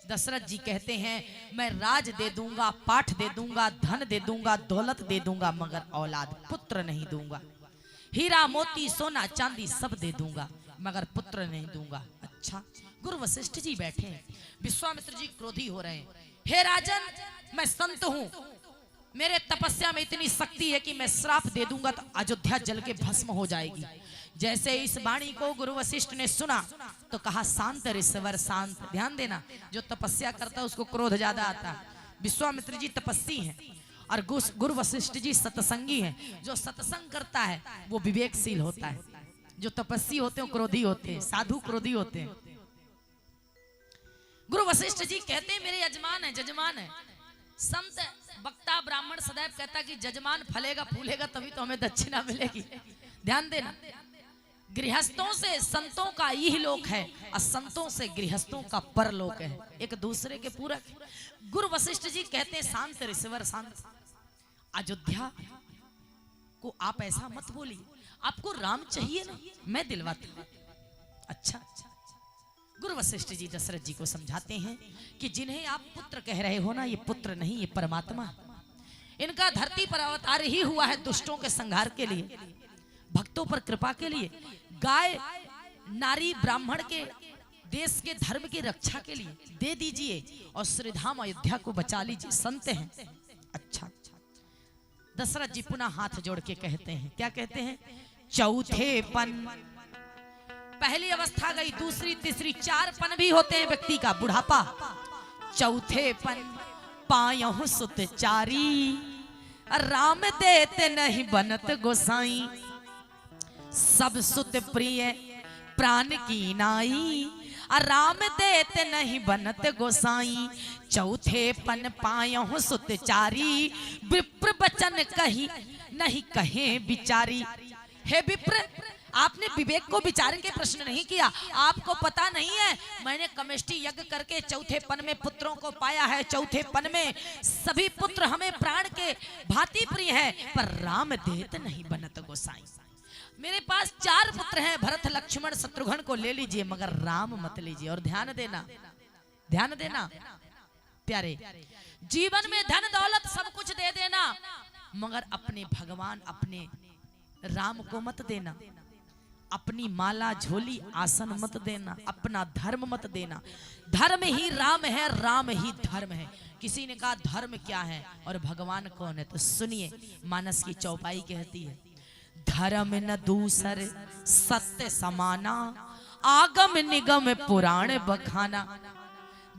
A: दशरथ जी कहते हैं मैं राज दे दूंगा, पाठ दे दूंगा, धन दे दूंगा, दौलत दे दूंगा, मगर औलाद पुत्र नहीं दूंगा। हीरा मोती सोना चांदी सब दे दूंगा, मगर पुत्र नहीं दूंगा। अच्छा, गुरु वशिष्ठ जी बैठे हैं, विश्वामित्र जी क्रोधी हो रहे हैं। हे राजन, मैं संत हूं, मेरे तपस्या में इतनी शक्ति है कि मैं श्राप दे दूंगा तो अयोध्या जल के भस्म हो जाएगी। जैसे इस वाणी को गुरु वशिष्ठ ने सुना तो कहा शांत ऋषवर शांत। ध्यान देना, जो तपस्या करता है उसको क्रोध ज्यादा आता है। विश्वामित्र जी तपस्वी हैं और गुरु वशिष्ठ जी सत्संगी हैं। जो सत्संग करता है वो विवेकशील होता है, जो तपस्वी होते हैं क्रोधी होते हैं, साधु क्रोधी होते हैं। गुरु वशिष्ठ जी कहते हैं मेरे यजमान है, जजमान है। संत वक्ता ब्राह्मण सदैव कहता कि जजमान फलेगा फूलेगा तभी तो हमें दक्षिणा मिलेगी। ध्यान देना, गृहस्थों से संतों का यही लोक है और संतों से गृहस्थों का परलोक है, एक दूसरे के पूरक। गुरु वशिष्ठ जी कहते हैं शांत ऋषवर शांत। अयोध्या को आप ऐसा मत बोलिए, आपको राम चाहिए ना, मैं दिलवाता हूं। अच्छा, गुरु वशिष्ठ जी दशरथ जी को समझाते हैं कि जिन्हें आप पुत्र कह रहे हो ना, ये पुत्र नहीं, ये परमात्मा। इनका धरती पर अवतार ही हुआ है दुष्टों के संहार के लिए, भक्तों पर कृपा के लिए, गाय नारी ब्राह्मण के देश के धर्म की रक्षा के लिए। दे दीजिए और श्रीधाम अयोध्या को बचा लीजिए, संत हैं। अच्छा, दशरथ जी पुनः हाथ जोड़ के कहते हैं, क्या कहते हैं? चौथे पन, पहली अवस्था गई, दूसरी तीसरी, 4 पन भी होते हैं व्यक्ति का, बुढ़ापा। चौथे पन पायहु सुत चारी, राम देते नहीं बनत गोसाई। सब सुत प्रिय प्राण की नाई, राम देते नहीं बनत गोसाई। चौथे पन पायहु सुत चारी, विप्र बचन कही नहीं कहे बिचारी। हे विप्र, आपने विवेक को विचार के प्रश्न नहीं किया। आपको पता नहीं है मैंने कमेष्टि यज्ञ करके चौथे पन में पुत्रों को पाया है। चौथे पन में सभी पुत्र हमें प्राण के भांति प्रिय है, पर राम देत नहीं बनत गोसाई। मेरे पास 4 पुत्र हैं, भरत लक्ष्मण शत्रुघ्न को ले लीजिए, मगर राम मत लीजिए। और ध्यान देना, ध्यान देना प्यारे, जीवन में धन दौलत सब कुछ दे देना, मगर अपने भगवान अपने राम को मत देना। अपनी माला झोली आसन मत देना, अपना धर्म मत देना। धर्म ही राम है, राम ही धर्म है। किसी ने कहा धर्म क्या है और भगवान कौन है, तो सुनिए, मानस की चौपाई कहती है, धर्म न दूसर सत्य समाना, आगम निगम पुराण बखाना।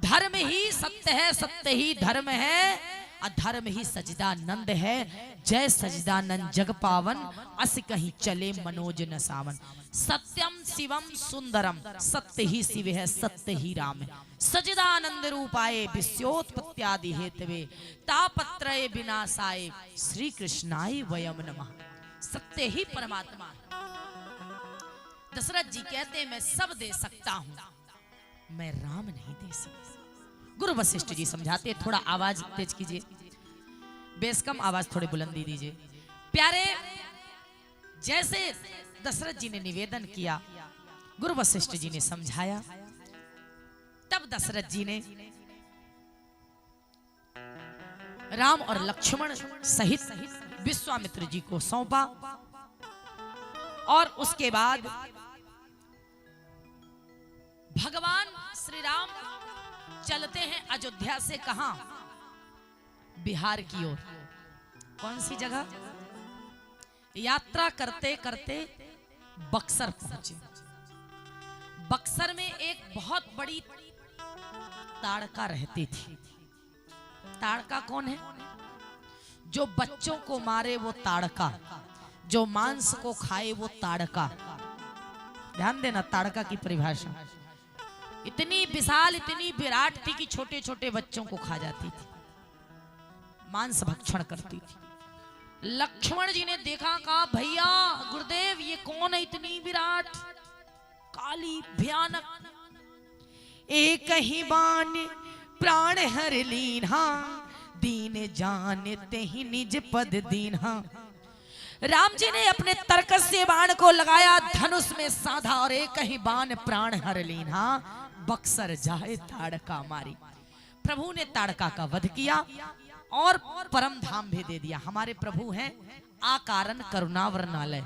A: धर्म ही सत्य है, सत्य ही धर्म है, अधर्म ही सजदानंद है। जय सजदानंद जग पावन, अस कहीं चले मनोज न सावन। सत्यम शिवम सुंदरम, सत्य ही शिव है, सत्य ही राम है। सजदानंद रूपाए विश्वोत्पत्त्यादि हेतवे, तापत्रय विनाशाय श्री कृष्णाय वयम नमः। सत्य ही परमात्मा है। दशरथ जी कहते हैं मैं सब दे सकता हूं, मैं राम नहीं दे सकता। गुरु वशिष्ठ जी समझाते, थोड़ा आवाज तेज कीजिए, बेस कम, आवाज थोड़ी बुलंदी दीजिए। प्यारे, जैसे दशरथ जी ने निवेदन किया, गुरु वशिष्ठ जी ने समझाया, तब दशरथ जी ने राम और लक्ष्मण सहित विश्वामित्र जी को सौंपा। और उसके बाद भगवान श्री राम चलते हैं अयोध्या से, कहां? बिहार की ओर। कौन सी जगह? यात्रा करते करते बक्सर पहुंचे। बक्सर में एक बहुत बड़ी ताड़का रहती थी। ताड़का कौन है? जो बच्चों को मारे वो ताड़का, जो मांस को खाए वो ताड़का। ध्यान देना, ताड़का की परिभाषा इतनी विशाल, इतनी विराट थी कि छोटे छोटे बच्चों को खा जाती थी, मांस भक्षण करती थी। लक्ष्मण जी ने देखा, कहा भैया गुरुदेव ये कौन है इतनी विराट, काली भयानक। एक ही बाण प्राण हर लीन्हा, दीन जानते ही निज पद दीन्हा। राम जी ने अपने तरकस से बाण को लगाया, धनुष में साधा और एक ही बाण प्राण हर लीन्हा। बक्सर जाए ताड़का मारी। प्रभु ने ताड़का का वध किया और परम धाम भी दे दिया। हमारे प्रभु हैं आकारण करुणा वर्णालय,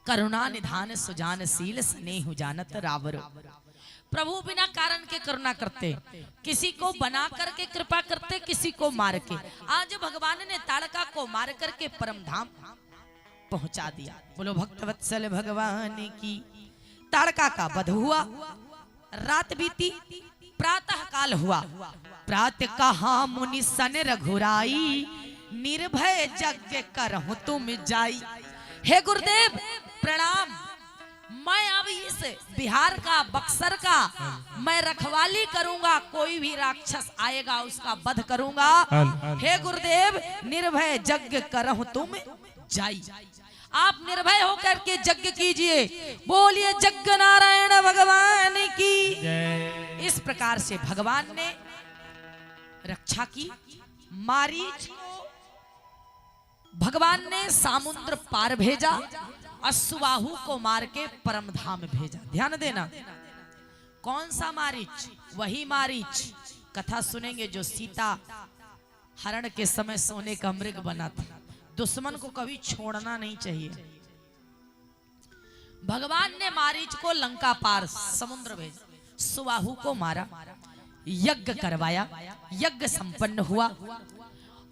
A: करुणा निधान सुजानशील स्नेह जानत रावर। प्रभु बिना कारण के करुणा करते, किसी को बना करके कृपा करते, किसी को मार के। आज भगवान ने ताड़का को मार करके परम धाम पहुंचा दिया। बोलो भक्तवत्सल भगवान की। ताड़का का वध हुआ, रात बीती, प्रातः काल हुआ। प्रातः कहा मुनि सन रघुराई, निर्भय यज्ञ करहु तुम जाई। हे गुरुदेव प्रणाम, मैं अब इस बिहार का, बक्सर का मैं रखवाली करूंगा। कोई भी राक्षस आएगा उसका वध करूंगा। हे गुरुदेव निर्भय यज्ञ करहु तुम जाई। आप निर्भय होकर के यज्ञ कीजिए। बोलिए यज्ञ नारायण भगवान की। इस प्रकार से भगवान ने रक्षा की। मारीच को भगवान ने समुद्र पार भेजा और सुबाहु को मार के परम धाम भेजा। ध्यान देना, कौन सा मारीच? वही मारीच कथा सुनेंगे जो सीता हरण के समय सोने का मृग बना था। दुश्मन को कभी छोड़ना नहीं चाहिए। भगवान ने मारीच को लंका पार समुद्र भेजा, सुबाहु को मारा, यज्ञ करवाया, यज्ञ संपन्न हुआ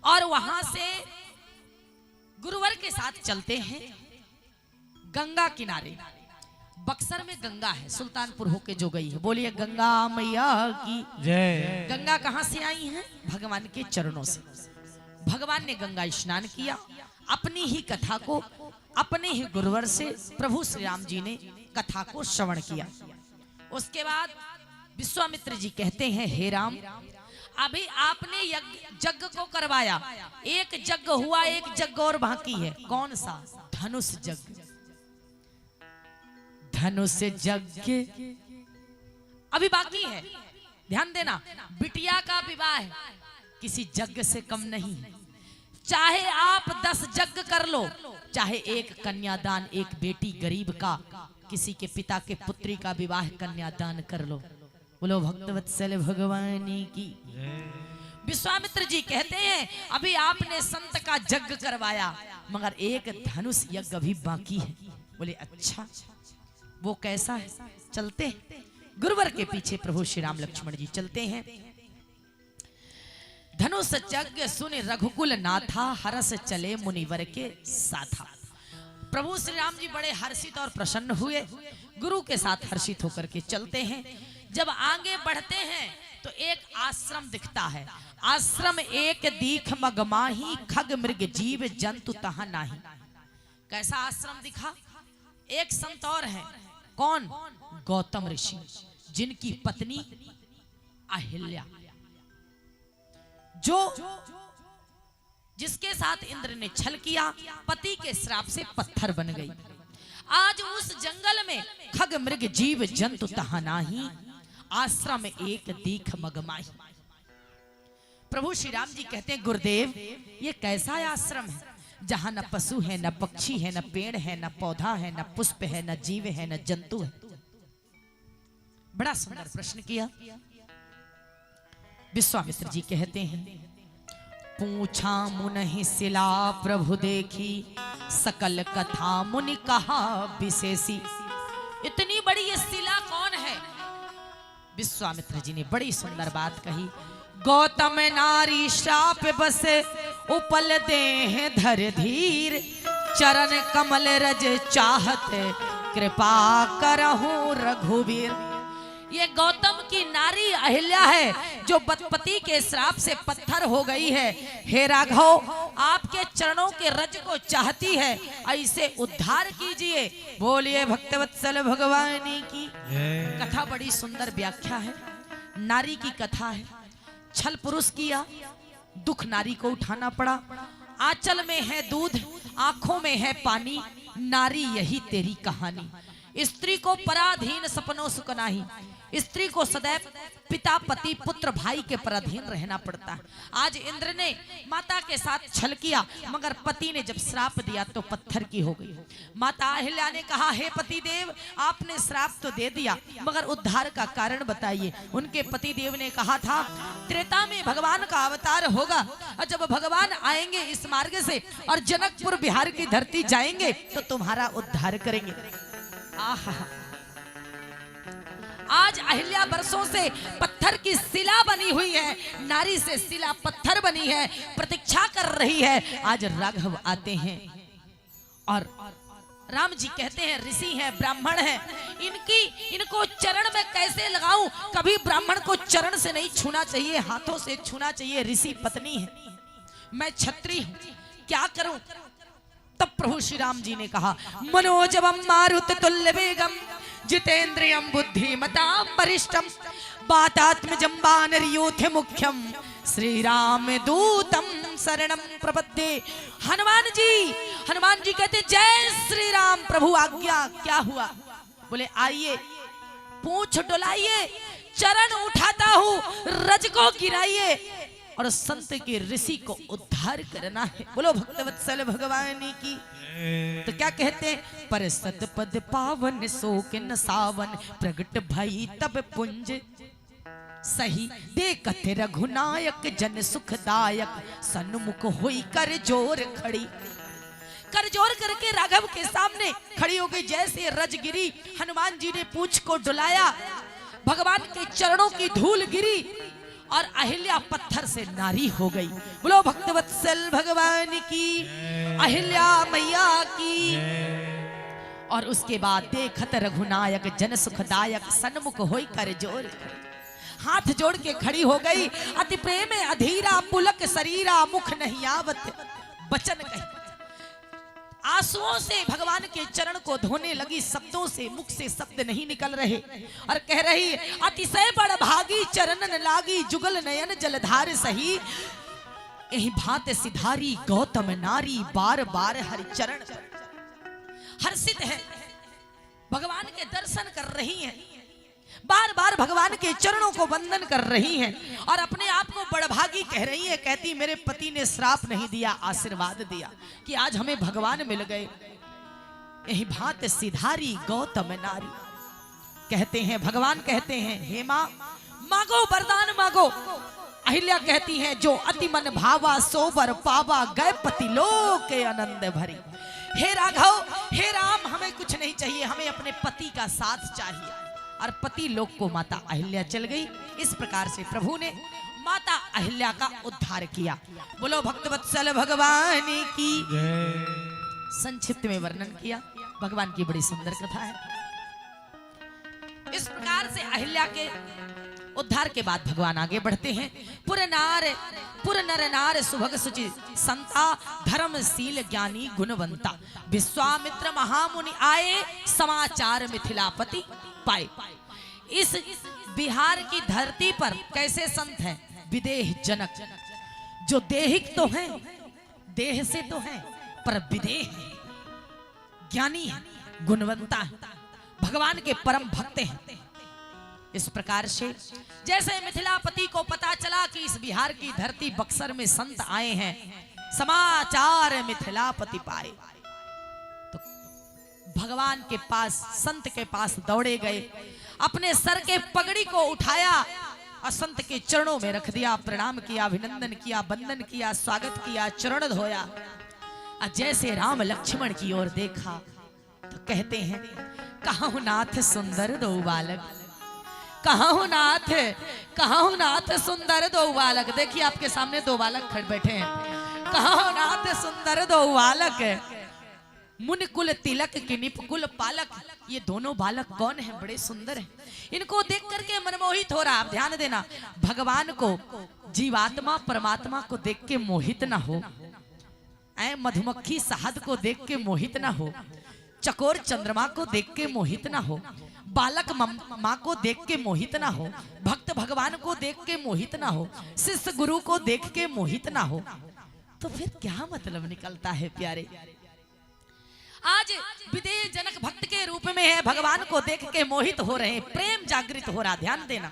A: और वहां से गुरुवर के साथ चलते हैं गंगा किनारे। बक्सर में गंगा है, सुल्तानपुर होके जो गई है। बोलिए गंगा मैया की जय। गंगा कहां से आई है? भगवान के चरणों से। भगवान ने गंगा स्नान किया, अपनी ही कथा को अपने ही गुरुवर से प्रभु श्री राम जी ने कथा को श्रवण किया। उसके बाद विश्वामित्र जी कहते हैं, हे राम अभी आपने यज्ञ को करवाया, एक यज्ञ हुआ, एक यज्ञ और बाकी है। कौन सा? धनुष यज्ञ। धनुष यज्ञ अभी बाकी है। ध्यान देना, बिटिया का विवाह किसी यज्ञ से कम नहीं। चाहे आप 10 यज्ञ कर लो, चाहे एक कन्यादान, एक बेटी गरीब का, किसी के पिता के पुत्री का विवाह कन्यादान कर लो। बोलो भक्तवत्सल भगवान की। विश्वामित्र जी कहते हैं अभी आपने संत का यज्ञ करवाया, मगर एक धनुष यज्ञ अभी बाकी है। बोले अच्छा, वो कैसा है? चलते हैं। गुरुवर के पीछे प्रभु श्री राम लक्ष्मण जी चलते हैं। धनुष यज्ञ सुन रघुकुल नाथा, हरस चले मुनिवर के साथा। प्रभु श्री राम जी बड़े हर्षित और प्रसन्न हुए, गुरु के साथ हर्षित होकर के चलते हैं। जब आगे बढ़ते हैं तो एक आश्रम दिखता है। आश्रम एक दीख मगमाही, खग मृग जीव जंतु तहा नाही। कैसा आश्रम दिखा? एक संत और है, कौन? गौतम ऋषि, जिनकी पत्नी अहिल्या, जिसके साथ इंद्र ने छल किया, पति के श्राप से पत्थर बन गई। आज उस जंगल में खग मृग जीव जंतु तहा नाही, आश्रम एक दीख मगमाही। प्रभु श्री राम जी कहते हैं गुरुदेव ये कैसा आश्रम है जहां न पशु है, न पक्षी है, न पेड़ है, न पौधा है, न पुष्प है, न जीव है, न जंतु है। बड़ा सुंदर प्रश्न किया। विश्वामित्र जी कहते हैं पूछा मुनि शिला प्रभु देखी, सकल कथा मुनि कहा विशेषी। इतनी बड़ी ये शिला कौन है? विश्वामित्र जी ने बड़ी सुंदर बात कही। गौतम नारी शाप बसे, उपल देह धर धीर, चरण कमल रज चाहत, कृपा करहु रघुवीर। ये गौतम की नारी अहिल्या है जो पति के श्राप से पत्थर हो गई है। हे राघव आपके चरणों के रज को चाहती है, ऐसे उद्धार कीजिए। बोलिए भक्तवत्सल भगवान की। कथा बड़ी सुंदर व्याख्या है। नारी की कथा है। छल पुरुष किया, दुख नारी को उठाना पड़ा। आंचल में है दूध, आंखों में है पानी, नारी यही तेरी कहानी। स्त्री को पराधीन सपनों सुख नाही। स्त्री को सदैव पिता पति पुत्र भाई के पराधीन रहना पड़ता है। आज इंद्र ने माता के साथ छल किया, मगर पति ने जब श्राप दिया तो पत्थर की हो गई। माता अहिल्या ने कहा, हे पति देव, आपने श्राप तो दे दिया, मगर उद्धार का कारण बताइए। उनके पति देव ने कहा था, त्रेता में भगवान का अवतार होगा, और जब भगवान आएंगे इस मार्ग से और जनकपुर बिहार की धरती जाएंगे तो तुम्हारा उद्धार करेंगे। आहा, आज अहिल्या वर्षों से पत्थर की शिला बनी हुई है, नारी से शिला पत्थर बनी है, प्रतीक्षा कर रही है। आज राघव आते हैं और राम जी कहते हैं, ऋषि हैं, ब्राह्मण हैं, इनको चरण में कैसे लगाऊं? कभी ब्राह्मण को चरण से नहीं छूना चाहिए, हाथों से छूना चाहिए। ऋषि पत्नी है, मैं छत्री हूं, क्या करूं? तब प्रभु श्री राम जी ने कहा, मनोजवम मारुत तुल्य वेगम जितेंद्रियम बुद्धिमताम वरिष्ठम वातात्मजं वानरयूथ मुख्यम श्री राम दूतम शरणम प्रपद्ये। हनुमान जी कहते, जय श्री राम, प्रभु आज्ञा। क्या हुआ? बोले, आइए, पूंछ डुलाइए, चरण उठाता हूं, रज को गिराइए और संत के ऋषि को उद्धार करना है। बोलो भक्तवत्सल भगवान की। तो क्या कहते हैं, पर सतपद पावन शोक न सावन प्रगट भई तब पुंज सही देखत रघुनायक जन सुखदायक सन्मुख होई कर जोर खड़ी। कर जोर करके राघव के सामने खड़ी हो गई। जैसे रजगिरी, हनुमान जी ने पूंछ को डुलाया, भगवान के चरणों की धूल गिरी और अहिल्या पत्थर से नारी हो गई। बोलो भक्तवत्सल भगवान की, अहिल्या मैया की। और उसके बाद देखत रघुनायक जन सुखदायक सन्मुख होई कर जोर, हाथ जोड़ के खड़ी हो गई। अति प्रेम अधीरा पुलक शरीरा मुख नहीं आवत बचन कही। आंसुओं से भगवान के चरण को धोने लगी, शब्दों से, मुख से शब्द नहीं निकल रहे, और कह रही, अतिशय बड़ भागी चरणन लागी जुगल नयन जलधार सही। यही भांत सिधारी गौतम नारी बार बार हरि चरण। हर्षित है, भगवान के दर्शन कर रही हैं, बार बार भगवान के चरणों को वंदन कर रही हैं और अपने आप को बड़भागी कह रही हैं। कहती, मेरे पति ने श्राप नहीं दिया, आशीर्वाद दिया कि आज हमें भगवान मिल गए। यही भांत सिधारी गौतम नारी। कहते हैं, भगवान कहते हैं, हे मां, मांगो वरदान मांगो। अहिल्या कहती हैं, जो अति मन भावा सोबर पावा गए पति लोक के आनंद भरी। हे राघव, हे राम, हमें कुछ नहीं चाहिए, हमें अपने पति का साथ चाहिए। और पति लोक को माता अहिल्या चल गई। इस प्रकार से प्रभु ने माता अहिल्या का उद्धार किया। बोलो भक्तवत्सल भगवान की। संक्षिप्त में वर्णन किया, भगवान की बड़ी सुंदर कथा है। इस प्रकार से अहिल्या के उद्धार के बाद भगवान आगे बढ़ते हैं। पुर नर नार सुभग सुचि संता धर्मशील ज्ञानी गुणवंता विश्वामित्र महामुनि आए समाचार मिथिलापति पाए। इस बिहार की धरती पर कैसे संत हैं? विदेह जनक, जो देहिक तो हैं, देह से तो हैं, पर विदेह हैं, ज्ञानी हैं, गुणवंता हैं, भगवान के परम भक्त हैं। इस प्रकार से जैसे मिथिलापति को पता चला कि इस बिहार की धरती बक्सर में संत आए हैं, समाचार मिथिलापति पाए, तो भगवान के पास, संत के पास दौड़े गए, अपने सर के पगड़ी को उठाया और संत के चरणों में रख दिया, प्रणाम किया, अभिनंदन किया, वंदन किया, स्वागत किया, चरण धोया। और जैसे राम लक्ष्मण की ओर देखा तो कहते हैं, कहां नाथ सुंदर दो बालक, कहां नाथ सुंदर दो बालक। देखिए आपके सामने दो बालक खड़े बैठे हैं। कहां नाथ सुंदर दो बालक, मुन कुल तिलक की निपकुल पालक। ये दोनों बालक कौन हैं? बड़े सुंदर हैं। इनको देख करके मनमोहित हो रहा। आप ध्यान देना, भगवान को, जीवात्मा परमात्मा को देख के मोहित ना हो, ऐ मधुमक्खी शहद को देख के मोहित ना हो, चकोर चंद्रमा को देख के मोहित ना हो, बालक माँ को देख के मोहित ना हो, भक्त भगवान को देख के मोहित ना हो, शिष्य गुरु को देख के मोहित ना हो, तो फिर क्या मतलब निकलता है प्यारे? आज विदेह जनक भक्त के रूप में है, भगवान को देख के मोहित हो रहे हैं, प्रेम जागृत हो रहा, ध्यान देना।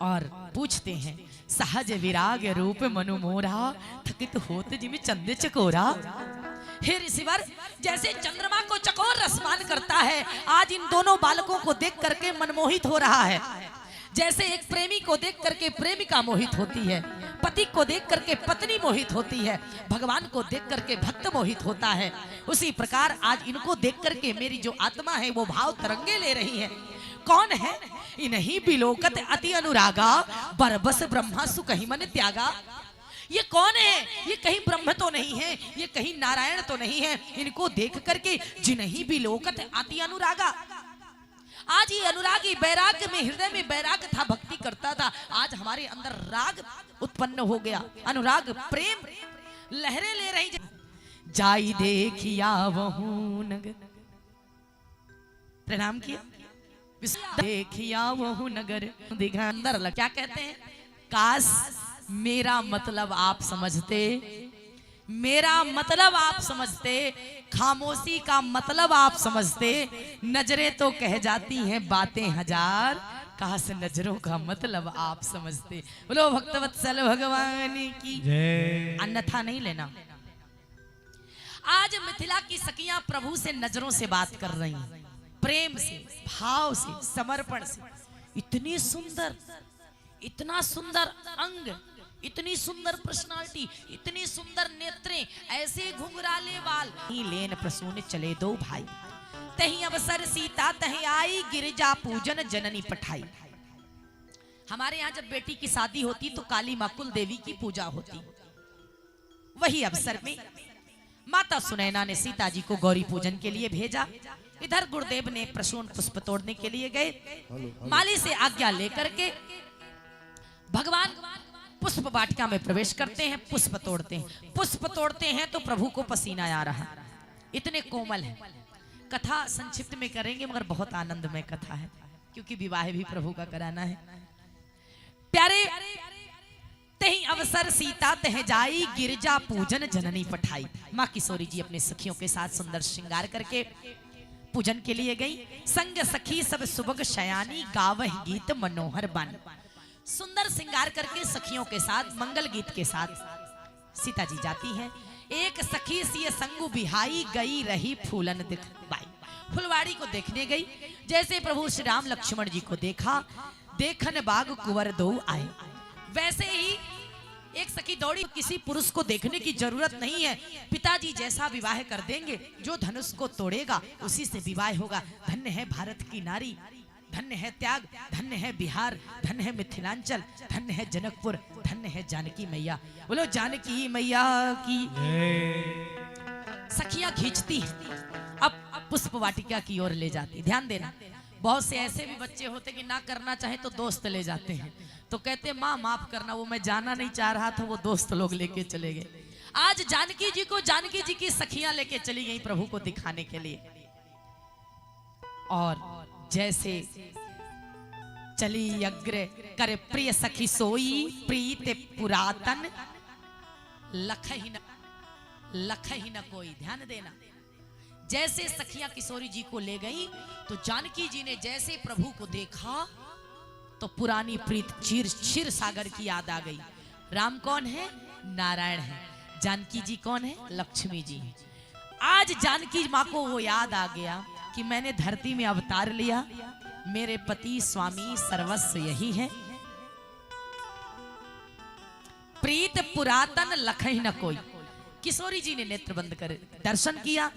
A: और पूछते हैं, सहज विराग रूप मनु मोरा, थकित होत जिमि चंद चकोरा। हे ऋषिवर, जैसे चंद्रमा को चकोर रसमान करता है, आज इन दोनों बालकों को देख करके मनमोहित हो रहा है। जैसे एक प्रेमी को देख करके प्रेमिका मोहित होती है, पति को देख करके पत्नी मोहित होती है, भगवान को देख करके भक्त मोहित होता है, उसी प्रकार आज इनको देख करके मेरी जो आत्मा है वो भाव तरंगे ले रही है। कौन है? इन्हीं बिलोकत अति अनुरागा, बरबस ब्रह्मा सुकहि मन त्यागा। ये कौन है? ये कहीं ब्रह्म तो नहीं है, ये कहीं नारायण तो नहीं है। इनको देख करके जिन्हीं बिलोकत अति अनुरागा, आज ये अनुरागी बैराग में, हृदय में बैराग था, भक्ति करता था, आज हमारे अंदर राग उत्पन्न हो गया, अनुराग प्रेम लहरें ले रही। जाई देखिया वहू नगर, प्रणाम किया, देखिया वहू नगर दिखा अंदर लग। क्या कहते हैं? काश मेरा मतलब आप समझते, मेरा मतलब आप समझते, खामोशी का मतलब आप समझते। नजरें तो कह जाती हैं बातें हजार, काश नजरों का मतलब आप समझते। बोलो भक्तवत्सल भगवान की जय। अन्यथा नहीं लेना। आज मिथिला की सखियां प्रभु से नजरों से बात कर रही हैं, प्रेम से, भाव से, समर्पण से। इतनी सुंदर, इतना सुंदर अंग, इतनी सुंदर पर्सनालिटी, इतनी सुंदर नेत्रें, ऐसे घुंघराले बाल। लेन प्रसून चले दो भाई, तही अवसर सीता तही आई, गिरिजा पूजन जननी पठाई। हमारे यहाँ जब बेटी की शादी होती तो काली माँ कुल देवी की पूजा होती। वही अवसर में माता सुनैना ने सीता जी को गौरी पूजन के लिए भेजा। इधर गुरुदेव ने प्रसून पुष्प तोड़ने के लिए गए। माली से आज्ञा लेकर के भगवान पुष्प वाटिका में प्रवेश करते हैं, पुष्प तोड़ते हैं। पुष्प तोड़ते हैं तो प्रभु को पसीना आ रहा, इतने कोमल है। कथा संक्षिप्त में करेंगे मगर बहुत आनंदमय कथा है, क्योंकि विवाह भी प्रभु का कराना है। प्यारे, तही अवसर सीता तह जाई, गिरजा पूजन जननी पठाई। माँ किशोरी जी अपने सखियों के साथ सुंदर श्रृंगार करके पूजन के लिए गई। संग सखी सब सुबह शयानी, गावह गीत मनोहर बन। सुंदर श्रृंगार करके सखियों के साथ, मंगल गीत के साथ सीता जी जाती हैं। एक सखी सी संगु बिहाई, गई रही फूलन दिख बाई। फुलवाड़ी को देखने गई। जैसे प्रभु श्री राम लक्ष्मण जी को देखा, देखन बाग कुंवर दो आए, वैसे ही एक सखी दौड़ी। किसी पुरुष को देखने की जरूरत नहीं है, पिताजी जैसा विवाह कर देंगे, जो धनुष को तोड़ेगा उसी से विवाह होगा। धन्य है भारत की नारी, धन्य है त्याग, धन्य है बिहार, धन्य है मिथिलांचल, धन्य है जनकपुर, धन्य है जानकी मैया। बोलो जानकी मैया की। सखियां खींचती हैं, अब पुष्प वाटिका की ओर ले जाती। ध्यान देना, बहुत से ऐसे भी बच्चे होते कि ना करना चाहे तो दोस्त ले जाते हैं, तो कहते माँ माफ करना, वो मैं जाना नहीं चाह रहा था, वो दोस्त लोग लेके चले गए। आज जानकी जी को जानकी जी की सखियां लेके चली गई प्रभु को दिखाने के लिए। और जैसे चली अग्र कर प्रिय सखी सोई, प्रीत पुरातन लख ही न कोई। ध्यान देना, जैसे सखियां किशोरी जी को ले गई तो जानकी जी ने जैसे प्रभु को देखा तो पुरानी प्रीत क्षीर सागर की याद आ गई। राम कौन है? नारायण है। जानकी जी कौन है? लक्ष्मी जी। आज जानकी माँ को वो याद आ गया कि मैंने धरती में अवतार लिया, मेरे पति स्वामी सर्वस्व यही है। प्रीत पुरातन लखई न कोई। किशोरी जी ने नेत्र बंद कर दर्शन किया,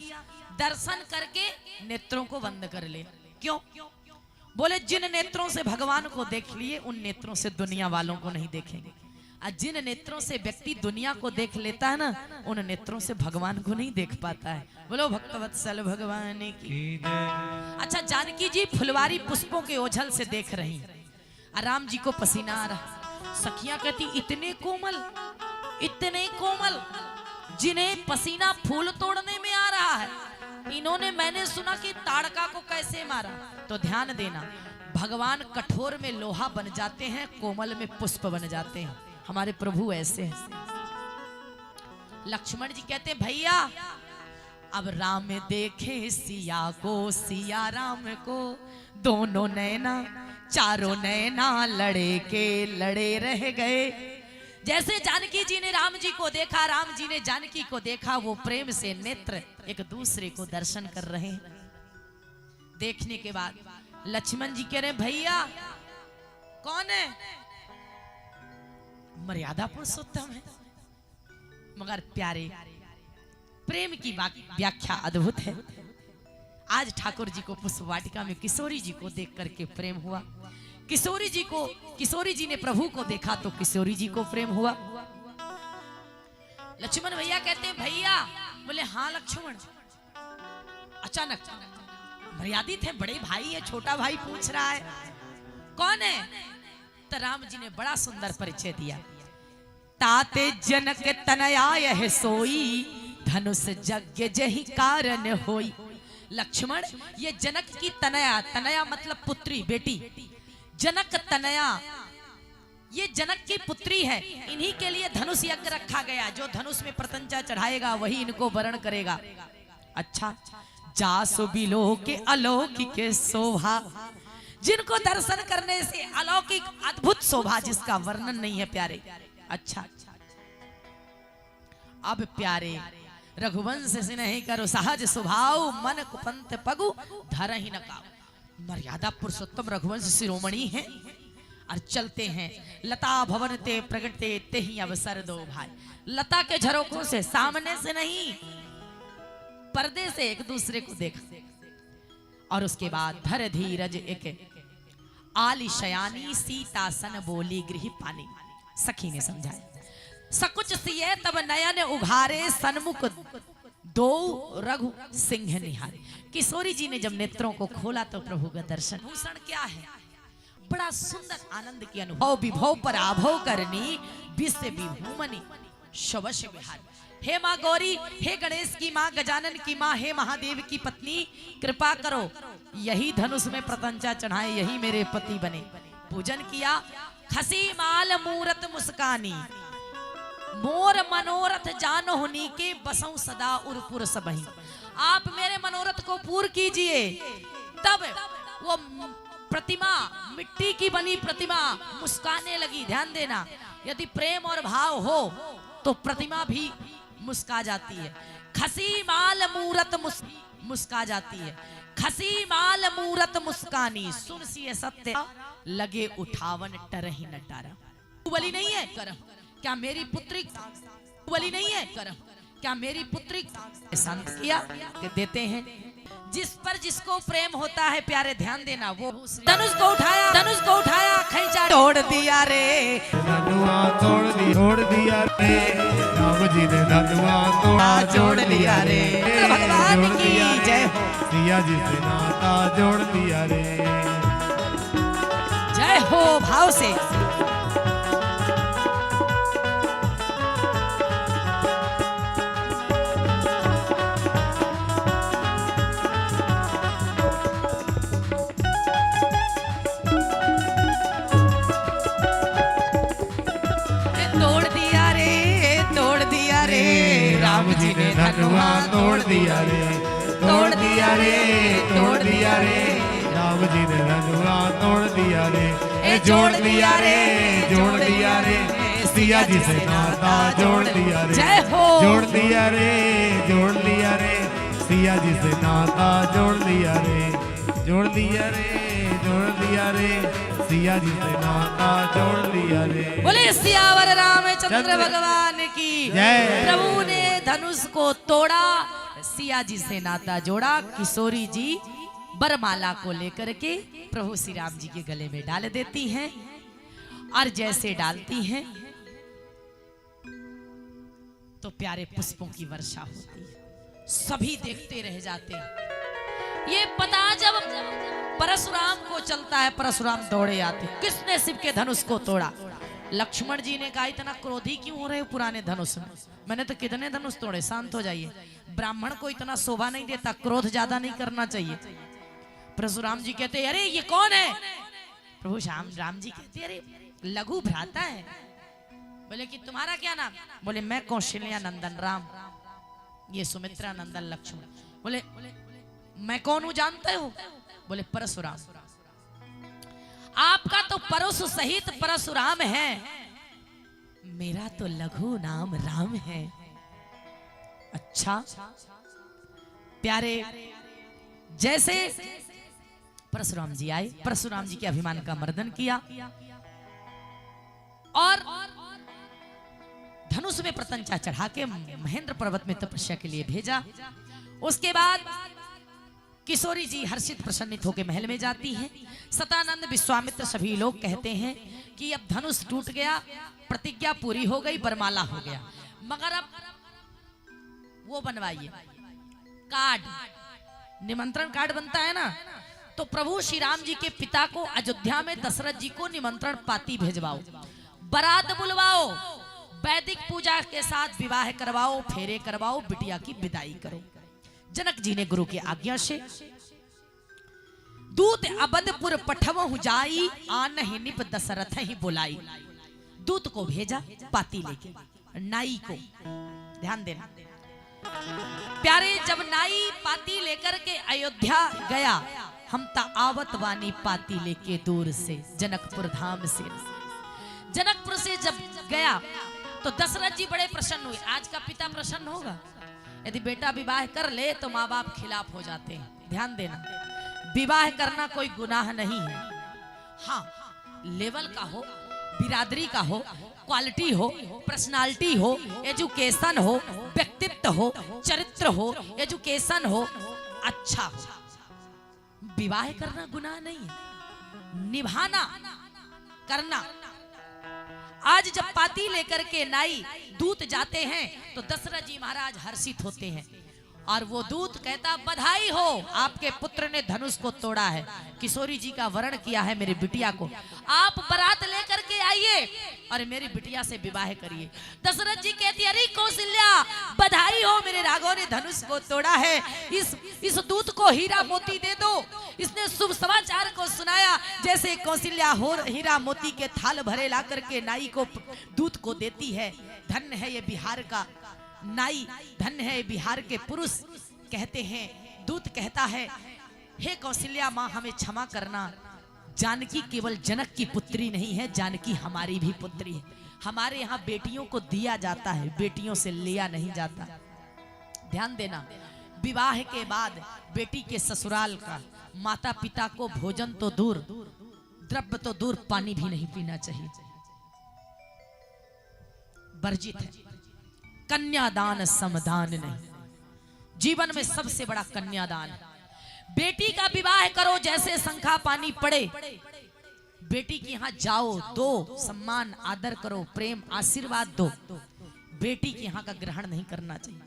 A: दर्शन करके नेत्रों को बंद कर ले। क्यों? बोले जिन नेत्रों से भगवान को देख लिए उन नेत्रों से दुनिया वालों को नहीं देखेंगे। और जिन नेत्रों से व्यक्ति दुनिया को देख लेता है ना, उन नेत्रों से भगवान को नहीं देख पाता है। बोलो भक्तवत्सल भगवान की। अच्छा, जानकी जी फुलवारी पुष्पों के ओझल से देख रही, राम जी को पसीना आ रहा। सखियां कहती इतने कोमल जिन्हें पसीना फूल तोड़ने में आ रहा है, इन्होंने मैंने सुना कि ताड़का को कैसे मारा। तो ध्यान देना, भगवान कठोर में लोहा बन जाते हैं, कोमल में पुष्प बन जाते हैं। हमारे प्रभु ऐसे हैं। लक्ष्मण जी कहते हैं भैया अब राम देखे सिया को, सिया राम को, दोनों नैना चारों नैना लड़े के लड़े रह गए। जैसे जानकी जी ने राम जी को देखा, राम जी ने जानकी को देखा, वो प्रेम से नेत्र एक दूसरे को दर्शन कर रहे हैं। देखने के बाद लक्ष्मण जी कह रहे भैया कौन है? मर्यादा पुरुषोत्तम है। मगर प्यारे प्रेम की व्याख्या अद्भुत है। आज ठाकुर जी को पुष्प वाटिका में किशोरी जी को देख करके प्रेम हुआ। किशोरी जी ने प्रभु को देखा तो किशोरी जी को प्रेम हुआ। लक्ष्मण भैया कहते हैं भैया, बोले हाँ लक्ष्मण। अचानक मर्यादित है, बड़े भाई है, छोटा भाई पूछ रहा है कौन है? तो राम जी ने बड़ा सुंदर परिचय दिया। ताते जनक तनया यह सोई, धनुष यज्ञ जहि कारण होई। लक्ष्मण, ये जनक की तनया, तनया मतलब पुत्री, बेटी, जनक तनया, ये जनक की पुत्री है। इन्हीं के लिए धनुष यज्ञ रखा गया। जो धनुष में प्रतंचा चढ़ाएगा वही इनको वरण करेगा। अच्छा, जासु बिलो के अलौकिक शोभा, जिनको दर्शन करने से अलौकिक अद्भुत शोभा जिसका वर्णन नहीं है प्यारे। अच्छा, अब प्यारे रघुवंश से नहीं करो सहज स्वभाव, मन कुपंत पगु धर ही न काऊ। मर्यादा पुरुषोत्तम रघुवंश शिरोमणि है और चलते हैं। लता भवन ते प्रगटे ते ही अवसर दो भाई। लता के झरोकों से, सामने से नहीं, पर्दे से एक दूसरे को देखा। और उसके बाद धर धीरज एक आली शयानी, सीतासन बोली गृह पानी। सखी ने समझाया सकुच सिए तब नयन उघारे, सन्मुख दो रघु सिंह निहारे। किशोरी जी ने जब नेत्रों को खोला तो प्रभु का दर्शन। भूषण क्या है? बड़ा सुंदर आनंद की अनुभव। विभव पर आभव करनी, विश्व विभूमनि शवश विहार। हे माँ गौरी, हे गणेश की माँ, गजानन की माँ, हे महादेव की पत्नी, कृपा करो यही धनुष में प्रतंचा चढ़ाए, यही मेरे पति बने। पूजन किया। खसी माल मूरत मुस्कानी, मोर मनोरथ जान होनी के बसों सदा उरपुर सबही। आप मेरे मनोरथ को पूर्ण कीजिए। तब वो प्रतिमा, मिट्टी की बनी प्रतिमा मुस्काने लगी। ध्यान देना, यदि प्रेम और भाव हो तो प्रतिमा भी मुस्का जाती है। खसी माल मूरत मुस्का जाती है। खसी माल मूरत मुस्कानी, सुन सी सत्य लगे उठावन टरही न टारा। बलि नहीं है करम, क्या मेरी पुत्री बलि नहीं है करम, क्या मेरी पुत्री शांत किया कि देते हैं। जिस पर जिसको प्रेम होता है प्यारे, ध्यान देना, वो धनुष को उठाया, धनुष को उठाया, खींचा, तोड़ दिया रे,
B: धनुआ तोड़ दिया रे, राम जी ने धनुआ तोड़ लिया रे।
A: भगवान की जय हो,
B: सिया जी से नाता जोड़ दिया रे।
A: जय हो भाव से।
B: राम जी ने धनुआ तोड़ दिया रे, तोड़ दिया रे, तोड़ दिया रे। राम जी ने धनुआ तोड़ दिया रे, जोड़ दिया रे, जोड़ दिया रे। सिया जी से नाता जोड़ दिया रे,
A: जय हो।
B: जोड़ दिया रे, जोड़ दिया रे। सिया जी से नाता जोड़ दिया रे, जोड़ दिया रे, जोड़ दिया रे। सिया जी से नाता जोड़ दिया रे।
A: बोले सियावर रामचंद्र भगवान की
B: जय।
A: प्रभु ने धनुष को तोड़ा, सिया जी से नाता जोड़ा। किशोरी जी बरमाला को लेकर के प्रभु श्री राम जी के गले में डाल देती हैं। और जैसे डालती हैं तो प्यारे पुष्पों की वर्षा होती है। सभी देखते रह जाते हैं। ये पता जब परशुराम को चलता है, परशुराम दौड़े आते, किसने शिव के धनुष को तोड़ा? लक्ष्मण जी ने कहा इतना क्रोधी क्यों हो रहे हो पुराने धनुष में? मैंने तो कितने धनुष तोड़े, शांत हो जाइए। ब्राह्मण को इतना शोभा नहीं देता, क्रोध ज्यादा नहीं करना चाहिए। परशुराम जी कहते अरे ये कौन है? प्रभु राम जी कहते अरे लघु भ्राता है। बोले कि तुम्हारा क्या नाम? बोले मैं कौशल्या नंदन राम। ये सुमित्रा नंदन लक्ष्मण। बोले मैं कौन हूं जानते हो? बोले परशुराम। आपका तो परशु सहित परशुराम है, मेरा तो लघु नाम राम है। अच्छा प्यारे, जैसे परशुराम जी आए, परशुराम जी के अभिमान का मर्दन किया और धनुष में प्रतंचा चढ़ा के महेंद्र पर्वत में तपस्या के लिए भेजा। उसके बाद किशोरी जी हर्षित प्रसन्नित होकर महल में जाती हैं। सतानंद, विश्वामित्र सभी लोग कहते हैं कि अब धनुष टूट गया, प्रतिज्ञा पूरी हो गई, बरमाला हो गया, मगर अब वो बनवाइए कार्ड, निमंत्रण कार्ड बनता है ना, तो प्रभु श्री राम जी के पिता को अयोध्या में दशरथ जी को निमंत्रण पाती भेजवाओ, बारात बुलवाओ, वैदिक पूजा के साथ विवाह करवाओ, फेरे करवाओ, बिटिया की विदाई करो। जनक जी ने गुरु की आज्ञा से दूत अबदपुर पठवहु जाई, आनहि निप दशरथ ही बुलाई। दूत को भेजा पाती लेके, नाई को ध्यान देना प्यारे, जब नाई पाती लेकर के अयोध्या गया, हम ता आवत वानी पाती लेके दूर से जनकपुर धाम से। जनकपुर से जब गया तो दशरथ जी बड़े प्रसन्न हुए। आज का पिता प्रसन्न होगा? यदि बेटा विवाह कर ले तो माँ बाप खिलाफ हो जाते हैं। ध्यान देना, विवाह करना कोई गुनाह नहीं है। हाँ, लेवल का हो, बिरादरी का हो, क्वालिटी हो, पर्सनालिटी हो, एजुकेशन हो, व्यक्तित्व हो, चरित्र हो, एजुकेशन हो, अच्छा हो, विवाह करना गुनाह नहीं है, निभाना करना। आज जब पाती लेकर के नाई दूत जाते हैं तो दशरथ जी महाराज हर्षित होते हैं और वो दूत कहता बधाई हो, आपके पुत्र ने धनुष को तोड़ा है, किशोरी जी का वरण किया है मेरी बिटिया को, आप बारात लेकर के आइए और मेरी बिटिया से विवाह करिए। दशरथ जी कहती अरे कौशल्या बधाई हो, मेरे राघव ने धनुष को तोड़ा है, इस दूत को हीरा मोती दे दो। इसने शुभ समाचार को सुनाया, जैसे कौशल्या हो हीरा मोती के थाल भरे ला करके नाई को दूत को देती है। धन्य है ये बिहार का नाई, धन्य है बिहार के पुरुष। कहते हैं, दूत कहता है हे कौशल्या माँ हमें क्षमा करना, जानकी केवल जनक की पुत्री नहीं है, जानकी हमारी भी पुत्री है। हमारे यहाँ बेटियों को दिया जाता है, बेटियों से लिया नहीं जाता। ध्यान देना, विवाह के बाद बेटी के ससुराल का माता पिता को भोजन तो दूर, द्रव्य तो दूर, पानी भी नहीं पीना चाहिए, वर्जित है। कन्यादान समदान नहीं, जीवन में सबसे बड़ा कन्यादान है। बेटी का विवाह करो, जैसे शंखा पानी पड़े, बेटी के यहाँ जाओ, दो सम्मान आदर करो, प्रेम आशीर्वाद दो, बेटी के यहाँ का ग्रहण नहीं करना चाहिए।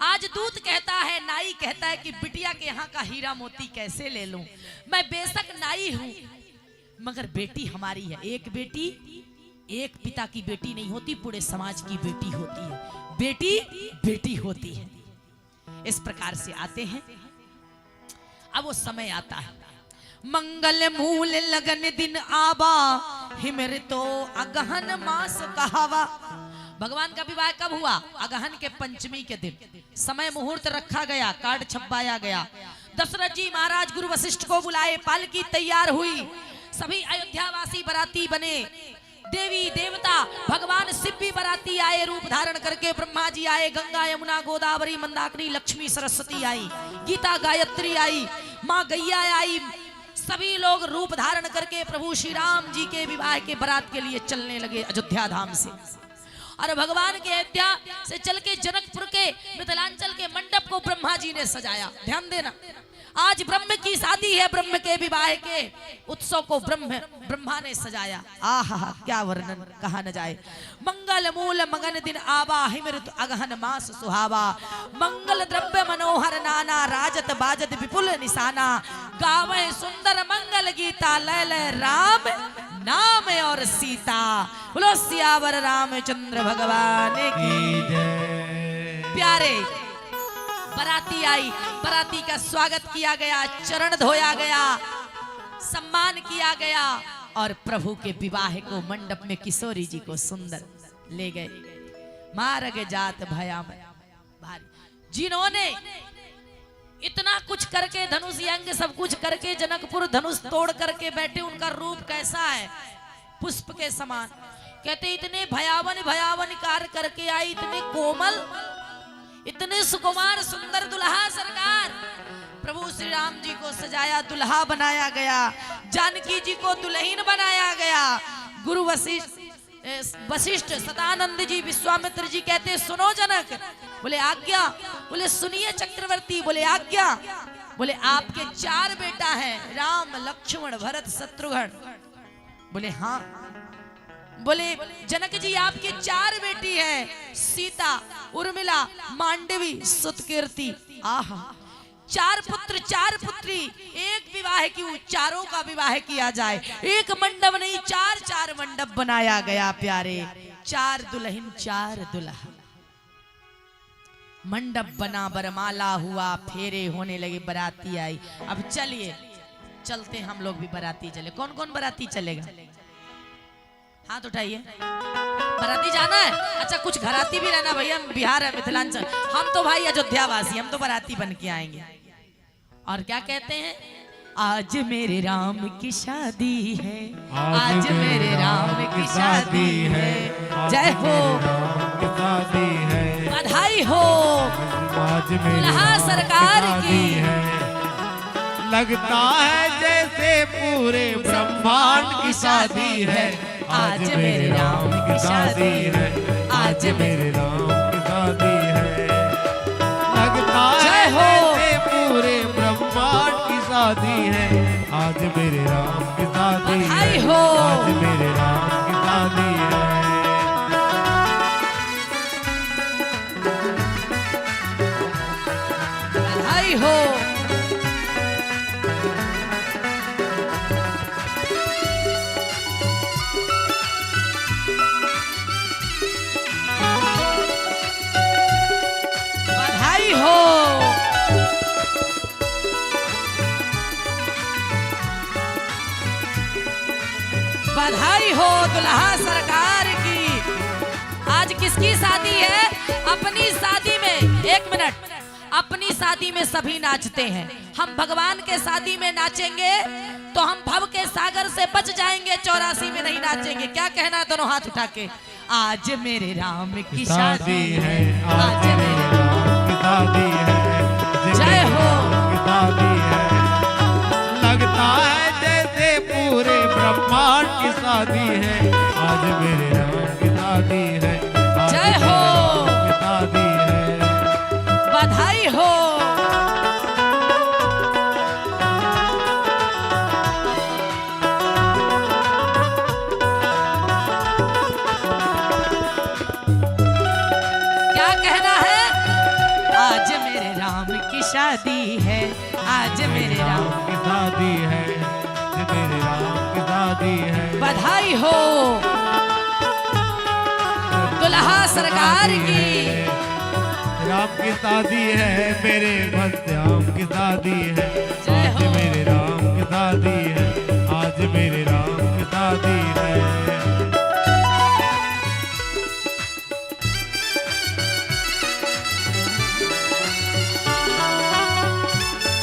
A: आज दूत कहता है, नाई कहता है कि बिटिया के यहाँ का हीरा मोती कैसे ले लूं, मैं बेशक नाई हूं मगर बेटी हमारी है। एक बेटी एक पिता की बेटी नहीं होती, पूरे समाज की बेटी होती है, बेटी बेटी होती है। इस प्रकार से आते हैं। अब वो समय आता है, मंगल मूल लगन दिन आवा, हिमर तो अगहन मास कहावा। भगवान का विवाह कब हुआ? अगहन के पंचमी के दिन। समय मुहूर्त रखा गया, कार्ड छपवाया गया। दशरथ जी महाराज गुरु वशिष्ठ को बुलाए, पालकी तैयार हुई, सभी अयोध्यावासी बराती बने, देवी देवता भगवान शिव भी बराती आए रूप धारण करके। ब्रह्मा जी आए, गंगा यमुना गोदावरी मंदाकिनी लक्ष्मी सरस्वती आई, गीता गायत्री आई, माँ गैया आई, सभी लोग रूप धारण करके प्रभु श्री राम जी के विवाह के बारात के लिए चलने लगे अयोध्या धाम से। और भगवान के अयोध्या से चल के जनकपुर के मिथिलांचल के मंडप को ब्रह्मा जी ने सजाया। ध्यान देना, आज ब्रह्म की शादी है, ब्रह्म के विवाह के उत्सव को ब्रह्मा ने सजाया। आहा क्या वर्णन कहा न जाए। मंगल मूल मगन दिन आवा, हिमृत अगहन मास सुहावा, मंगल द्रव्य मनोहर नाना, राजत बाजत विपुल निशाना, गावे सुंदर मंगल गीता, लय लय राम नाम और सीता। बोलो सियावर रामचंद्र भगवान की जय। प्यारे बराती आई, बराती का स्वागत किया गया, चरण धोया गया, सम्मान किया गया और प्रभु के विवाह को मंडप में किशोरी जी को सुंदर ले गए। मार्ग जात भया भारी। जिन्होंने इतना कुछ करके धनुष यज्ञ सब कुछ करके जनकपुर धनुष तोड़ करके बैठे, उनका रूप कैसा है? पुष्प के समान। कहते इतने भयावन भयावन कार्य करके आई, इतने कोमल, इतने सुकुमार सुंदर दुल्हा सरकार। प्रभु श्री राम जी को सजाया, दुल्हा बनाया गया, जानकी जी को दुल्हीन बनाया गया। गुरु वशिष्ठ सदानंद जी विश्वामित्र जी कहते सुनो जनक। बोले आज्ञा। बोले सुनिए चक्रवर्ती। बोले आज्ञा। बोले आपके 4 बेटा हैं, राम लक्ष्मण भरत शत्रुघ्न। बोले हाँ। बोले जनक जी आपके 4 बेटी हैं, सीता, उर्मिला, मांडवी, सुतकीर्ति। आहा, 4 पुत्र 4 पुत्री, एक विवाह की, चारों का विवाह किया जाए। एक मंडप नहीं, 4 मंडप बनाया गया प्यारे। 4 दुल्हन 4 दुल्हा। मंडप बना, बरमाला हुआ, फेरे होने लगे, बराती आई। अब चलिए चलते हम लोग भी बराती चले। कौन कौन बराती चलेगा? हाथ उठाइए। बराती जाना है? अच्छा कुछ घराती भी रहना भैया, बिहार है, मिथिलांचल। हम तो भाई अयोध्या वासी, हम तो बराती बन के आएंगे। और क्या कहते हैं? आज मेरे राम की शादी है, आज मेरे राम की शादी है। जय हो, बधाई हो दुल्हा सरकार की।
B: लगता है जैसे पूरे ब्रह्मांड की शादी है।
A: आज मेरे राम की शादी है, आज
B: मेरे राम की शादी है। लगता है जैसे पूरे ब्रह्मांड की शादी है। आज मेरे राम की शादी है, आज मेरे राम की शादी है।
A: बधाई हो। बधाई हो दुल्हा सरकार की। आज किसकी शादी है? अपनी शादी में, 1 मिनट, अपनी शादी में सभी नाचते हैं। हम भगवान के शादी में नाचेंगे तो हम भव के सागर से बच जाएंगे, 84 में नहीं नाचेंगे। क्या कहना है? दोनों हाथ उठा के। आज मेरे राम की शादी है, आज मेरे राम की शादी है। जय हो,
B: शादी है। लगता है जैसे पूरे ब्रह्मांड की शादी है। आज मेरे राम की शादी है,
A: जय हो,
B: शादी है।
A: बधाई हो। क्या कहना है? आज मेरे राम की शादी है, आज मेरे राम
B: की शादी है, मेरे राम की शादी है।
A: बधाई हो दुल्हा सरकार की।
B: राम की शादी है, मेरे भक्तराम की शादी है। आज मेरे राम की शादी है, आज मेरे राम की शादी है।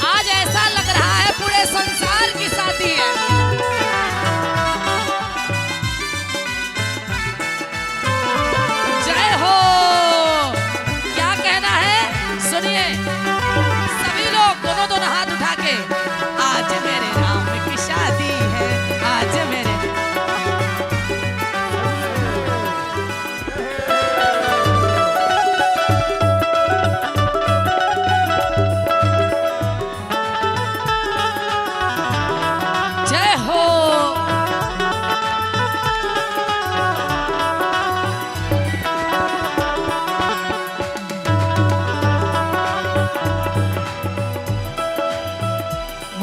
A: आज ऐसा लग रहा है पूरे संसार की शादी है। जय हो। क्या कहना है? सुनिए सभी लोग, दोनों हाथ उठा के। आज मेरे राम की शादी है, आज मेरे। जय हो।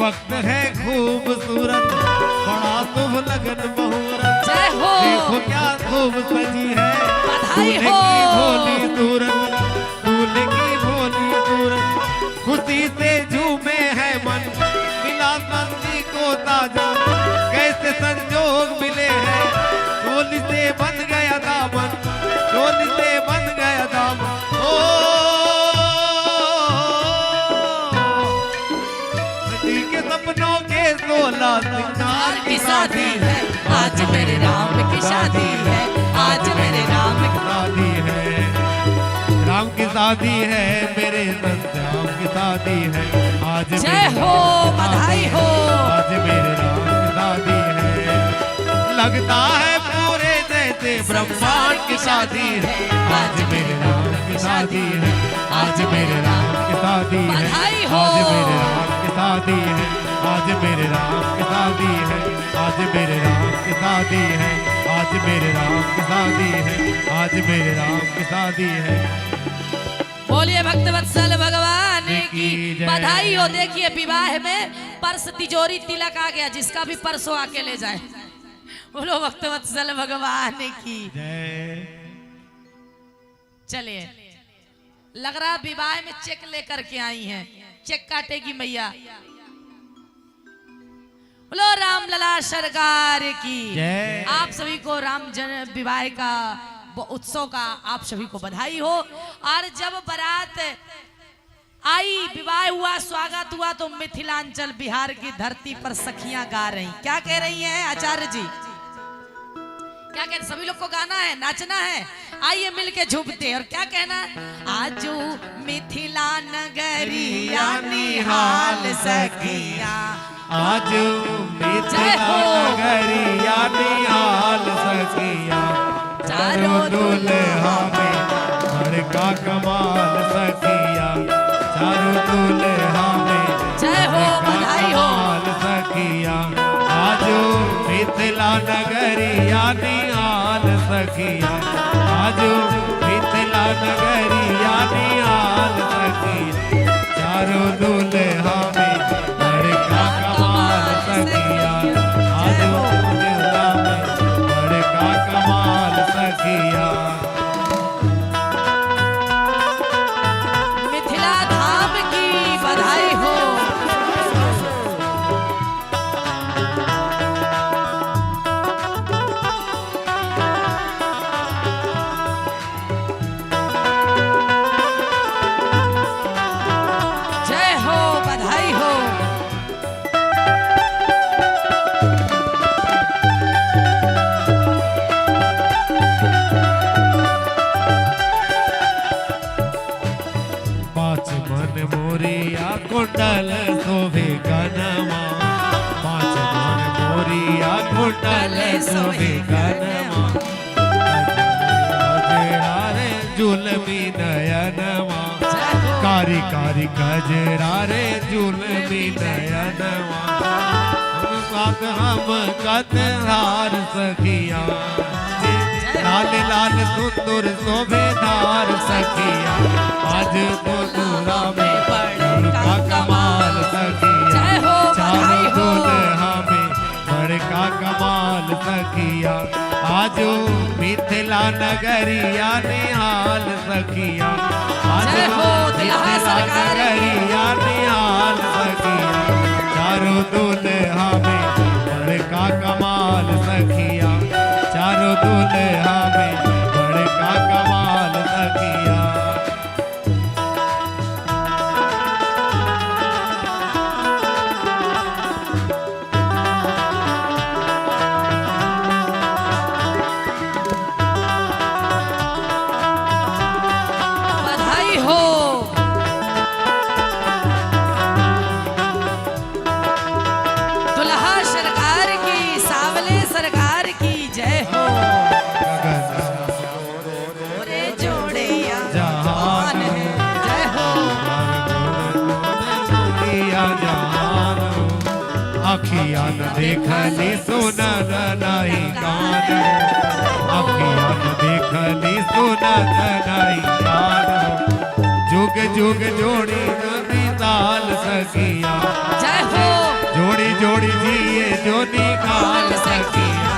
B: वक्त है खूबसूरत, बड़ा शुभ लगन मुहूर्त।
A: जय हो।
B: देखो क्या खूब सजी है,
A: बधाई
B: दूल्हे
A: हो।
B: की भोली सूरत, दूल्हे की भोली सूरत। खुशी से झूमे है मन, मिला संगी को ताजा। कैसे संजोग मिले हैं, चोली से बंध गया दामन, चोली से बंध गया दामन। ओ
A: शादी है, आज मेरे राम की शादी है, आज मेरे राम की
B: शादी है, राम की शादी है, मेरे संत राम की शादी है, आज
A: जय हो, बधाई हो,
B: आज मेरे राम की शादी है। लगता है पूरे जैसे ब्रह्मांड की शादी है, आज मेरे राम की शादी है, आज मेरे राम की शादी है,
A: बधाई हो।
B: आज मेरे राम की शादी है, आज मेरे राम की शादी है, आज मेरे राम की शादी है, आज मेरे राम की शादी है, आज मेरे राम की शादी है।
A: बोलिए भक्तवत्सल भगवान की
B: जय।
A: बधाई हो। देखिए विवाह में पर्स तिजोरी तिलक आ गया, जिसका भी पर्स हो आके ले जाए। बोलो भक्तवत्सल भगवान की
B: जय।
A: चलिए, लग रहा विवाह में चेक लेकर के आई हैं, चेक काटेगी मैया। बोलो राम लला सरकार की
B: जय।
A: आप सभी को राम जन विवाह का उत्सव का आप सभी को बधाई हो। और जब बारात आई, विवाह हुआ, स्वागत हुआ, तो मिथिलांचल बिहार की धरती पर सखियां गा रही। क्या कह रही हैं आचार्य जी? क्या कहते? सभी लोग को गाना है, नाचना है। आइए मिलके झूमते। और क्या कहना? आजू मिथिला नगरिया निहाल सखिया,
B: आज मिथिला नगरिया निहाल सखिया, चारों दुल्हा में बड़का कमाल सखिया, चारों दुल्हा में
A: जय हो, बधाई हो।
B: कमाल सखिया, आज मिथिला नगरिया निहाल सखिया, आज मिथिला नगरिया निहाल सखिया, चारों दुल्हा में बड़का कमाल सखिया, आज दुल्हा में बड़का कमाल सखिया।
A: मिथिला धाम की बधाई हो। जय हो, बधाई हो।
B: पाँच मन मोरिया कुंडल शोभे कनमा, पाँच मन मोरिया कुंडल शोभे कनमा, रे जुलमी नयनमा, कारी कारी गजरा रे जुलमी नयनमा, हम कतहार सखिया, लाल लाल सुंदर शोभेदार सखिया, आज तो दूरा में बड़का कमाल सखिया,
A: जय हो, बधाई
B: चारों
A: हो।
B: दुल्हा में बड़का कमाल सखिया, आज मिथिला नगरिया निहाल सखिया, आज
A: जय हो, दुल्हा
B: मिथिला
A: सरकार की।
B: नगरिया निहाल सखिया, चारों दुल्हा में बड़का कमाल सखिया, चारों दुल्हा में बड़का कमाल सखिया।
A: बधाई हो। दुल्हा सरकार की, सावले सरकार की जय हो। रे जोड़िया जहान है, जय हो।
B: अखिया न देखली सुनर नहीं कान, अखिया न देखली सुनर नहीं कान, जुग जुग जोड़ी नदी ताल सखिया,
A: जय हो।
B: जोड़ी जोड़ी जिए जो निकाल सखिया,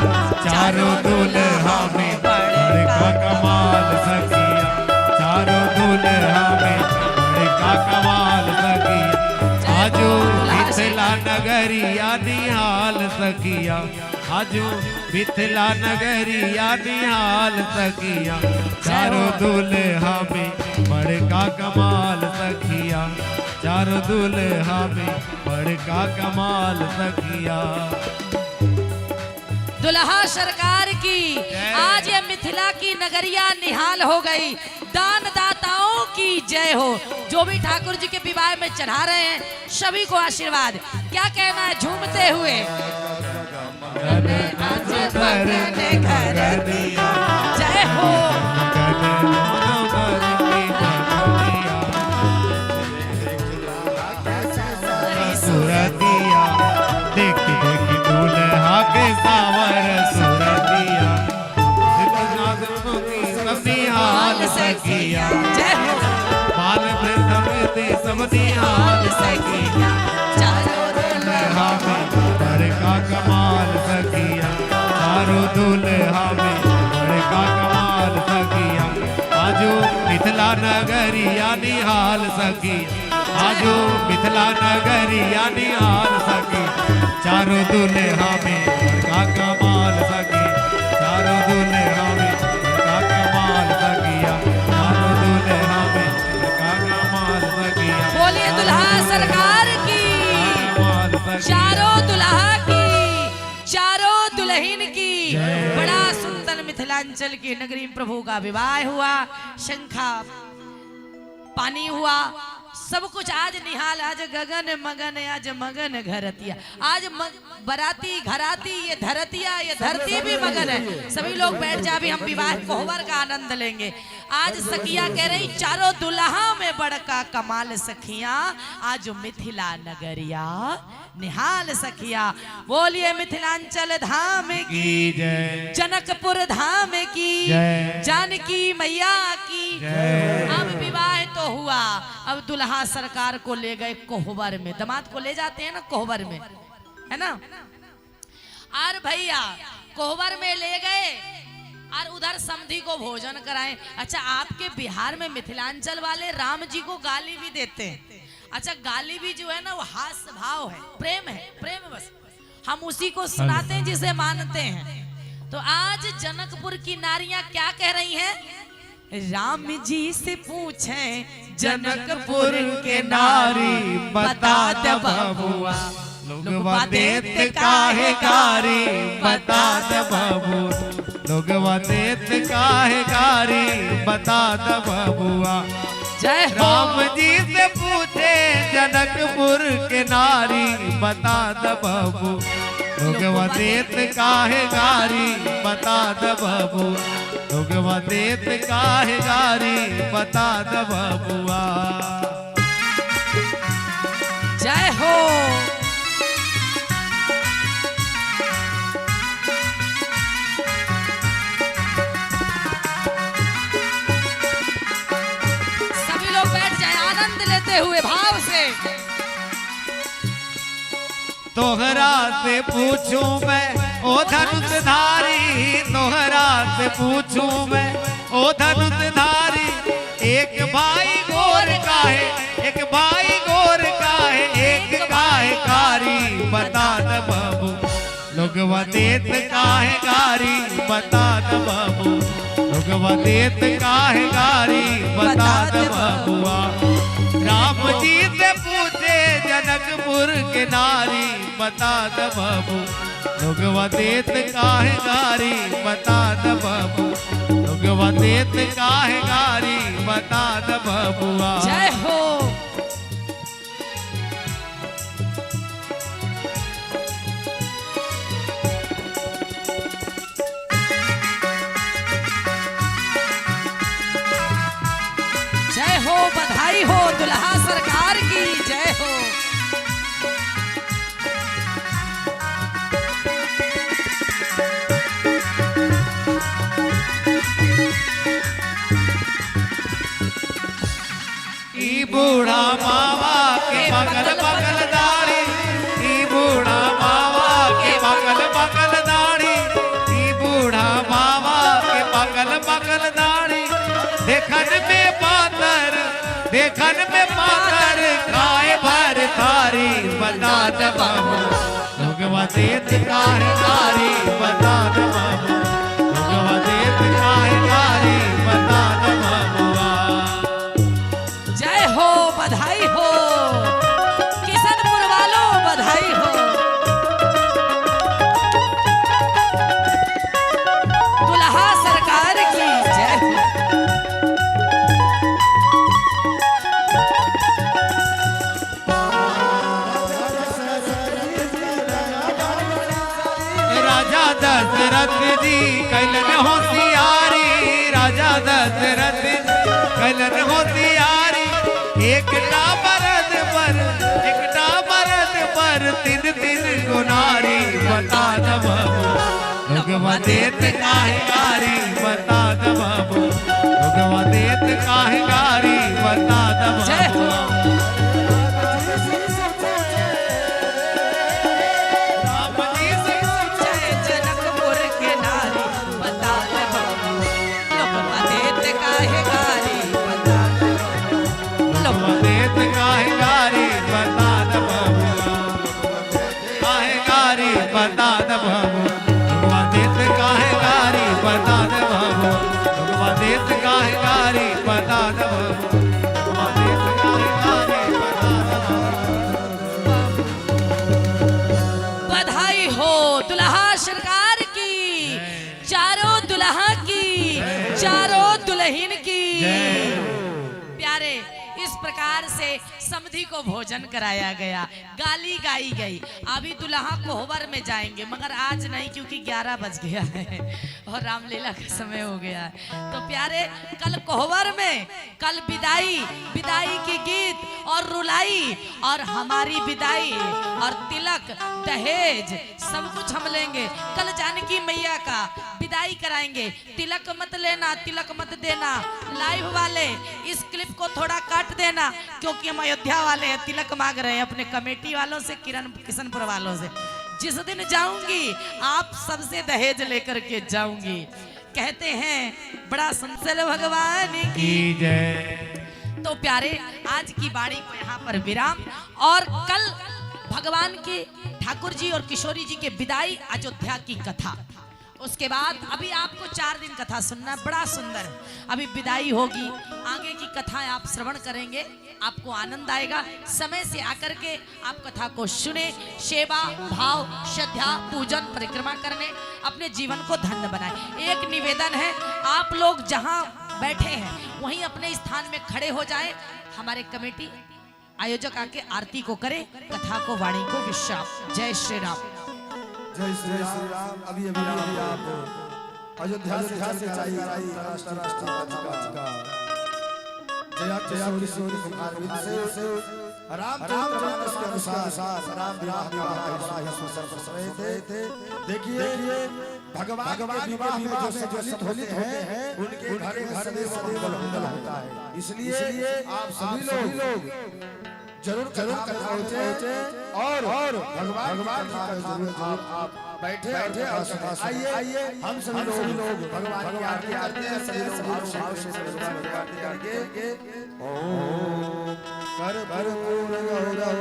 B: चारों दुल्हा में बड़का कमाल सखिया, चारों दुल्हा में बड़का कमाल सखिया, आजो मिथिला नगरिया निहाल सखिया, आजो मिथिला नगरिया निहाल सखिया, चारों दुल्हा में बड़का कमाल सखिया, चारों दुल्हा में बड़का कमाल सखिया।
A: दुल्हा सरकार की। आज ये मिथिला की नगरिया निहाल हो गई। दान दाताओं की जय हो। जो भी ठाकुर जी के विवाह में चढ़ा रहे हैं सभी को आशीर्वाद। क्या कहना है झूमते हुए? जय हो।
B: सुरतिया देखी देखी दूल्हा के सावर सुरतिया निहाल सखिया।
A: जय हो।
B: बाल वृंद सब निहाल सखिया।
A: चारों दुल्हा
B: में बड़का कमाल सखिया। चारों दुल्हा में बड़का कमाल सखिया। आजो मिथिला नगरिया निहाल सखिया। आजो मिथिला नगरिया निहाल सखी। चारों दुल्हा में बड़का कमाल सखी। चारों दुल्हा में बड़का कमाल सखिया। चारों दुल्हा में बड़का कमाल सखिया।
A: बोलिए दुल्हा सरकार की। चारों दुल्हा की, चारों दुल्हन की। बड़ा सुंदर मिथिलांचल की नगरी में प्रभु का विवाह हुआ। शंखा पानी हुआ। सब कुछ आज निहाल। आज गगन मगन आज मगन घरतिया। आज बराती घराती ये धरतिया ये धरती भी मगन है। सभी लोग बैठ जा। अभी हम विवाह कोहबर का आनंद लेंगे। आज सखिया कह रही चारों दुल्हा में बड़का कमाल सखिया। आज मिथिला नगरिया निहाल सखिया। बोलिए मिथिलांचल धाम की
B: जय।
A: जनकपुर धाम की
B: जय।
A: जानकी मैया की
B: जय।
A: अब विवाह तो हुआ। अब दुल्हा सरकार को ले गए कोहबर में। दामाद को ले जाते हैं ना कोहबर में, है ना। और भैया कोहबर में ले गए और उधर समधी को भोजन कराएं। अच्छा आपके बिहार में मिथिलांचल वाले राम जी को गाली भी देते हैं। अच्छा गाली भी जो है ना वो हास्य भाव है, प्रेम है, प्रेम बस। हम उसी को सुनाते हैं जिसे मानते हैं। तो आज जनकपुर की नारियां क्या कह रही हैं? राम जी से पूछें जनकपुर के नारी बता दे बबुआ।
B: लोगवा देत काहे गारी बता दे बबुआ। लोगवा देत काहे गारी बता दे बबुआ।
A: जय हो।
B: राम जी से पूछे जनकपुर के नारी बता दे बबू। लोगवा देत काहे गारी बता दे बबू। लोगवा देत काहे गारी बता दे बबुआ।
A: जय हो। सभी लोग बैठ जाए आनंद लेते हुए भाव से।
B: तोहरा से पूछूं मैं ओ धनुषधारी। तोहरा से पूछूं मैं ओ धनुषधारी। एक भाई गोर का है एक भाई गोर का है एक काहे कारी बता दे बाबू। लोगवा देत काहे गारी बता दे बाबू। लोगवा देत काहे गारी बता दे बाबुआ। राम जी से पूछे जनकपुर के नारी बता दे बाबू। लोगवा देत काहे गारी बता दे बाबू। लोगवा देत काहे गारी बता दे बबुआ।
A: जय हो। जय हो। बधाई हो दुल्हा सरकार की। जय हो।
B: ई बूढ़ा मावा के बगल बगल दाढ़ी। ई बूढ़ा मावा के बगल बगल दाढ़ी। ई बूढ़ा मावा के बगल बगल दाढ़ी। देखन में पातर देखन में पातर खाए भर थारी बता दे बाबू। लोगवा देत काहे गारी बता दे बाबू। लोगवा देत काहे गारी बता दे बाबुआ।
A: जय हो। बधाई हो किशनपुर वालों। बधाई हो।
B: दशरथ जी कैलन होशियारी, राजा दशरथ जी कैलन होशियारी। एकटा मरद पर तीन तीन गुनारी, बता द बाबू भगवा देत काहे गारी, बता द बाबू भगवा देत काहे गारी, बता द बाबू। बता द बाबू भगवा देत काहे गारी, बता द बाबू भगवा देत काहे गारी, बता द बाबू भगवा देत काहे गारी, बता द बाबू।
A: बधाई हो दुल्हा सरकार की, चारों दुल्हा की, चारों दुल्हन की। प्यारे इस प्रकार से समधी को भोजन कराया गया, गाली गाई गई। अभी दुल्हा कोहबर में जाएंगे, मगर आज नहीं क्योंकि 11 बज गया है और रामलीला का समय हो गया है। तो प्यारे कल कोहबर में, कल विदाई, विदाई की गीत और रुलाई और हमारी विदाई और तिलक दहेज सब कुछ हम लेंगे। कल जानकी मैया का विदाई कराएंगे। तिलक मत लेना, तिलक मत देना। लाइव वाले इस क्लिप को थोड़ा काट देना क्योंकि हम अयोध्या वाले हैं, तिलक मांग रहे हैं अपने कमेटी वालों से, किशनपुर वालों से। जिस दिन जाऊंगी आप सबसे दहेज लेकर के जाऊंगी। कहते हैं बड़ा संसल भगवान की जय। तो प्यारे आज की बाणी को यहाँ पर विराम, और कल भगवान के ठाकुर जी और किशोरी जी के विदाई अयोध्या की कथा। उसके बाद अभी आपको 4 दिन कथा सुनना, बड़ा सुंदर। अभी विदाई होगी, आगे की कथाएं आप श्रवण करेंगे, आपको आनंद आएगा। समय से आकर के आप कथा को सुने, सेवा भाव श्रद्धा पूजन परिक्रमा करने अपने जीवन को धन्य बनाए। एक निवेदन है, आप लोग जहां बैठे हैं वहीं अपने स्थान में खड़े हो जाए। हमारे कमेटी आयोजक आके आरती को करे, कथा को वाणी को विश्राम। जय श्री राम।
C: जय श्री राम। अभी आप अयोध्या से चाहिए जया किशोरी से रामचंद्र के अनुसार राम विवाह थे। देखिए भगवान के विवाह में जो संचालित होते हैं उनके घर में सदैव मंगल होता है। इसलिए आप सभी लोग जरूर कथा पहुंचे और भगवान आप बैठे आइए हम सभी लोग भगवान की आरती करते हैं। सभी लोग भाव से भगवान की आरती करके ओम कर पूर्ण गौरव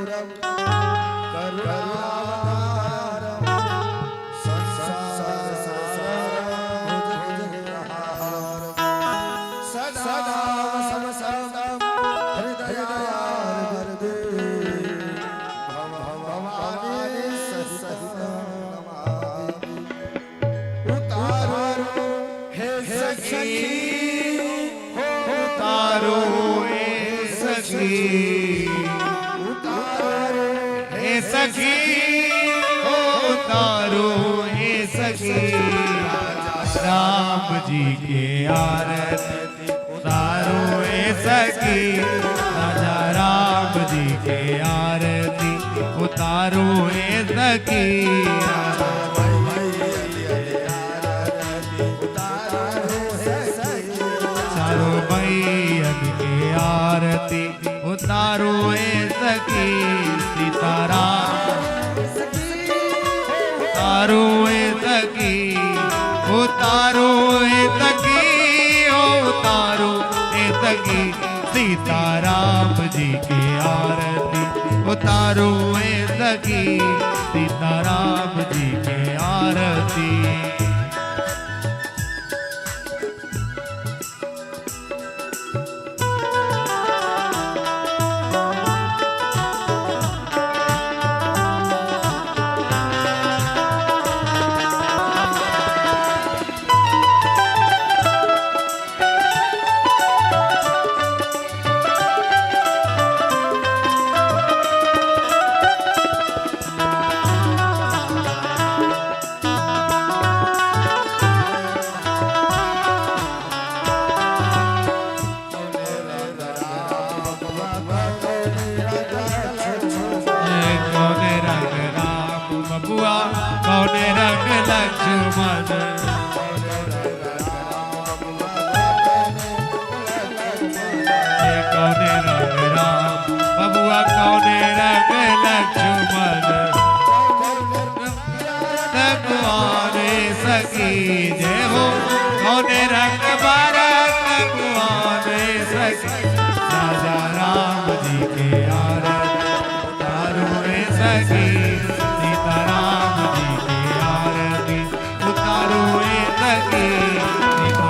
C: करुणावतारम संसार सारम भुजगहारम सदा समसंतम हृदयार वरदे भवानी सहितम उतारो हे सखी
B: उतारो हे सखी,
C: उतारो
B: हे सखी उतारो हे सखी। राम जी के आरती उतारो हे सखी, राजा राम जी के आरती उतारो हे सखी। चारों मैयन के आरती उतारो हे सखी। सीताराम उतारो हे सखी, उतारो हे सखी, उतारो हे सखी। सीताराम जी की आरती उतारो हे सखी, सीताराम जी की आरती। लक्ष्मण ये कौने रंग राम बबुआ कौने रंग लक्ष्मण तकुआने सखी जय हो कौने रंग बारक तकुआने सखी राजा राम जी के आरती उतारो सखी सीता राम जी के आरती उतारो सखी सीता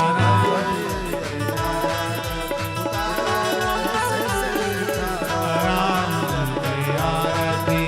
B: राम के आरती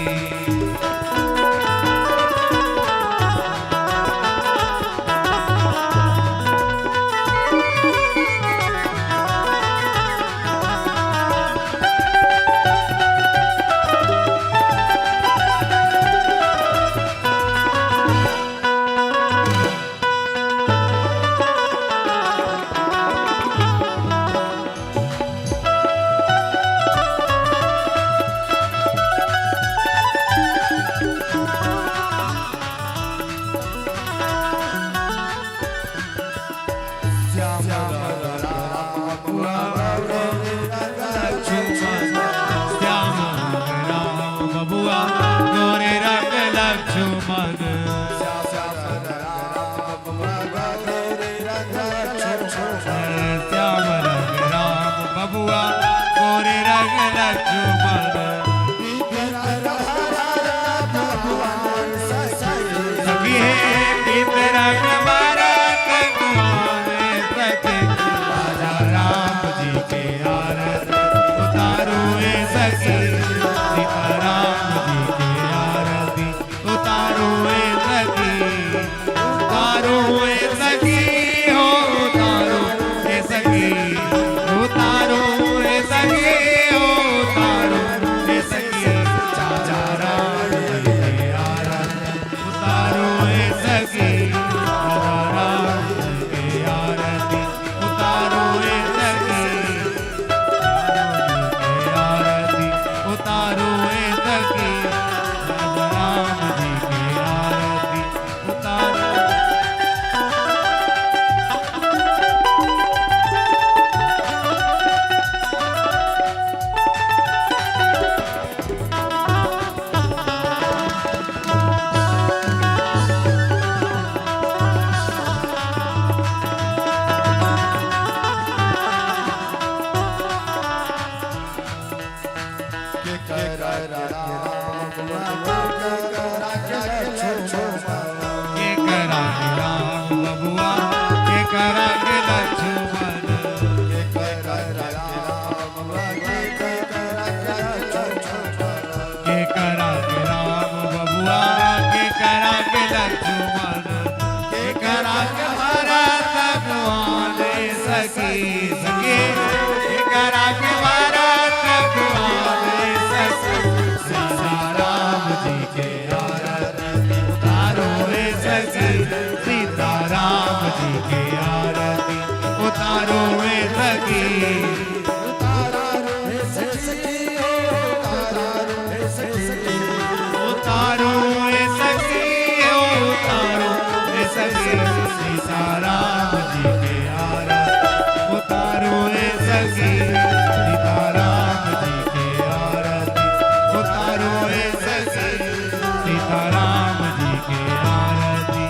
B: श्याम राम बबुआ गोरे रंग लक्ष्मण श्याम रंग राम बबुआ गोरे रंग लक्ष्मण सखी है पीत रंग बारक कुआने सखी राजा राम जी के आरती उतारो सखी सीता राम जी के आरती उतारो सखी हो उतारो सखी उतारो सखी हो उतारो सखी राजा राम जी के आरती उतारो सखी राजा राम जी के आरती उतारो सखी आरती उतारो सखी राजा राम जी की आरती उतारो के करा राम बबुआ के करा लक्ष्मण के करा राम बबुआ के करा लक्ष्मण के करा भरत कुआने सखी सखी के करा भरत कुआने सखी सीता राम जी के आरती उतारो सखी सीता राम जी के आरती उतारो सखी उतारो सखी उतारो सखी सीता राम जी के आरती उतारो सखी सीता राम जी के आरती उतारो सखी सीता राम जी के आरती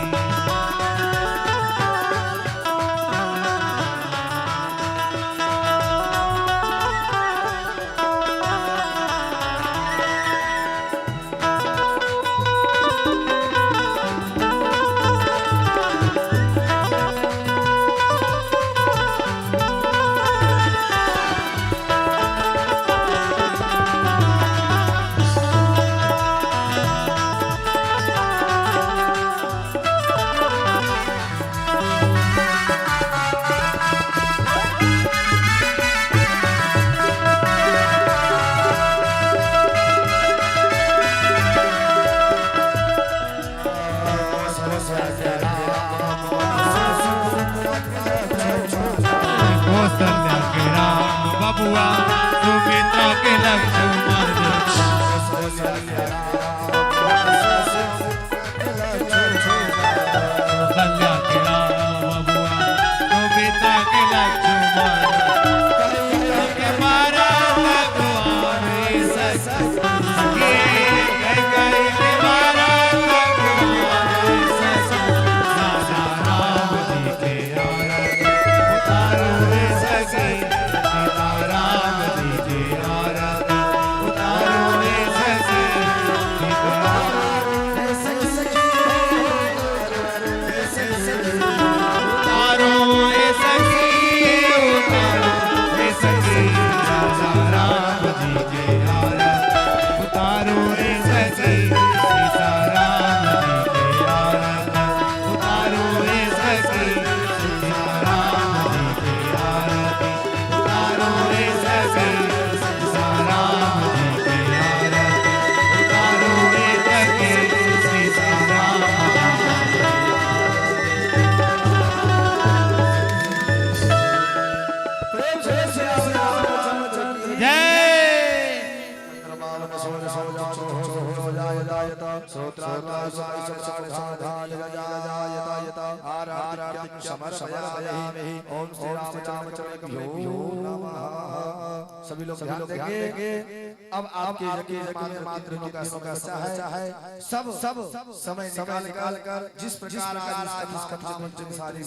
B: बबुआ सुमित्रा के लक्ष्मण
C: सभी लोग ध्यान देंगे। अब आपके मातृ का समस्या है, सब समय निकाल कर जिस प्रकार आज इस कथा मंच में सारी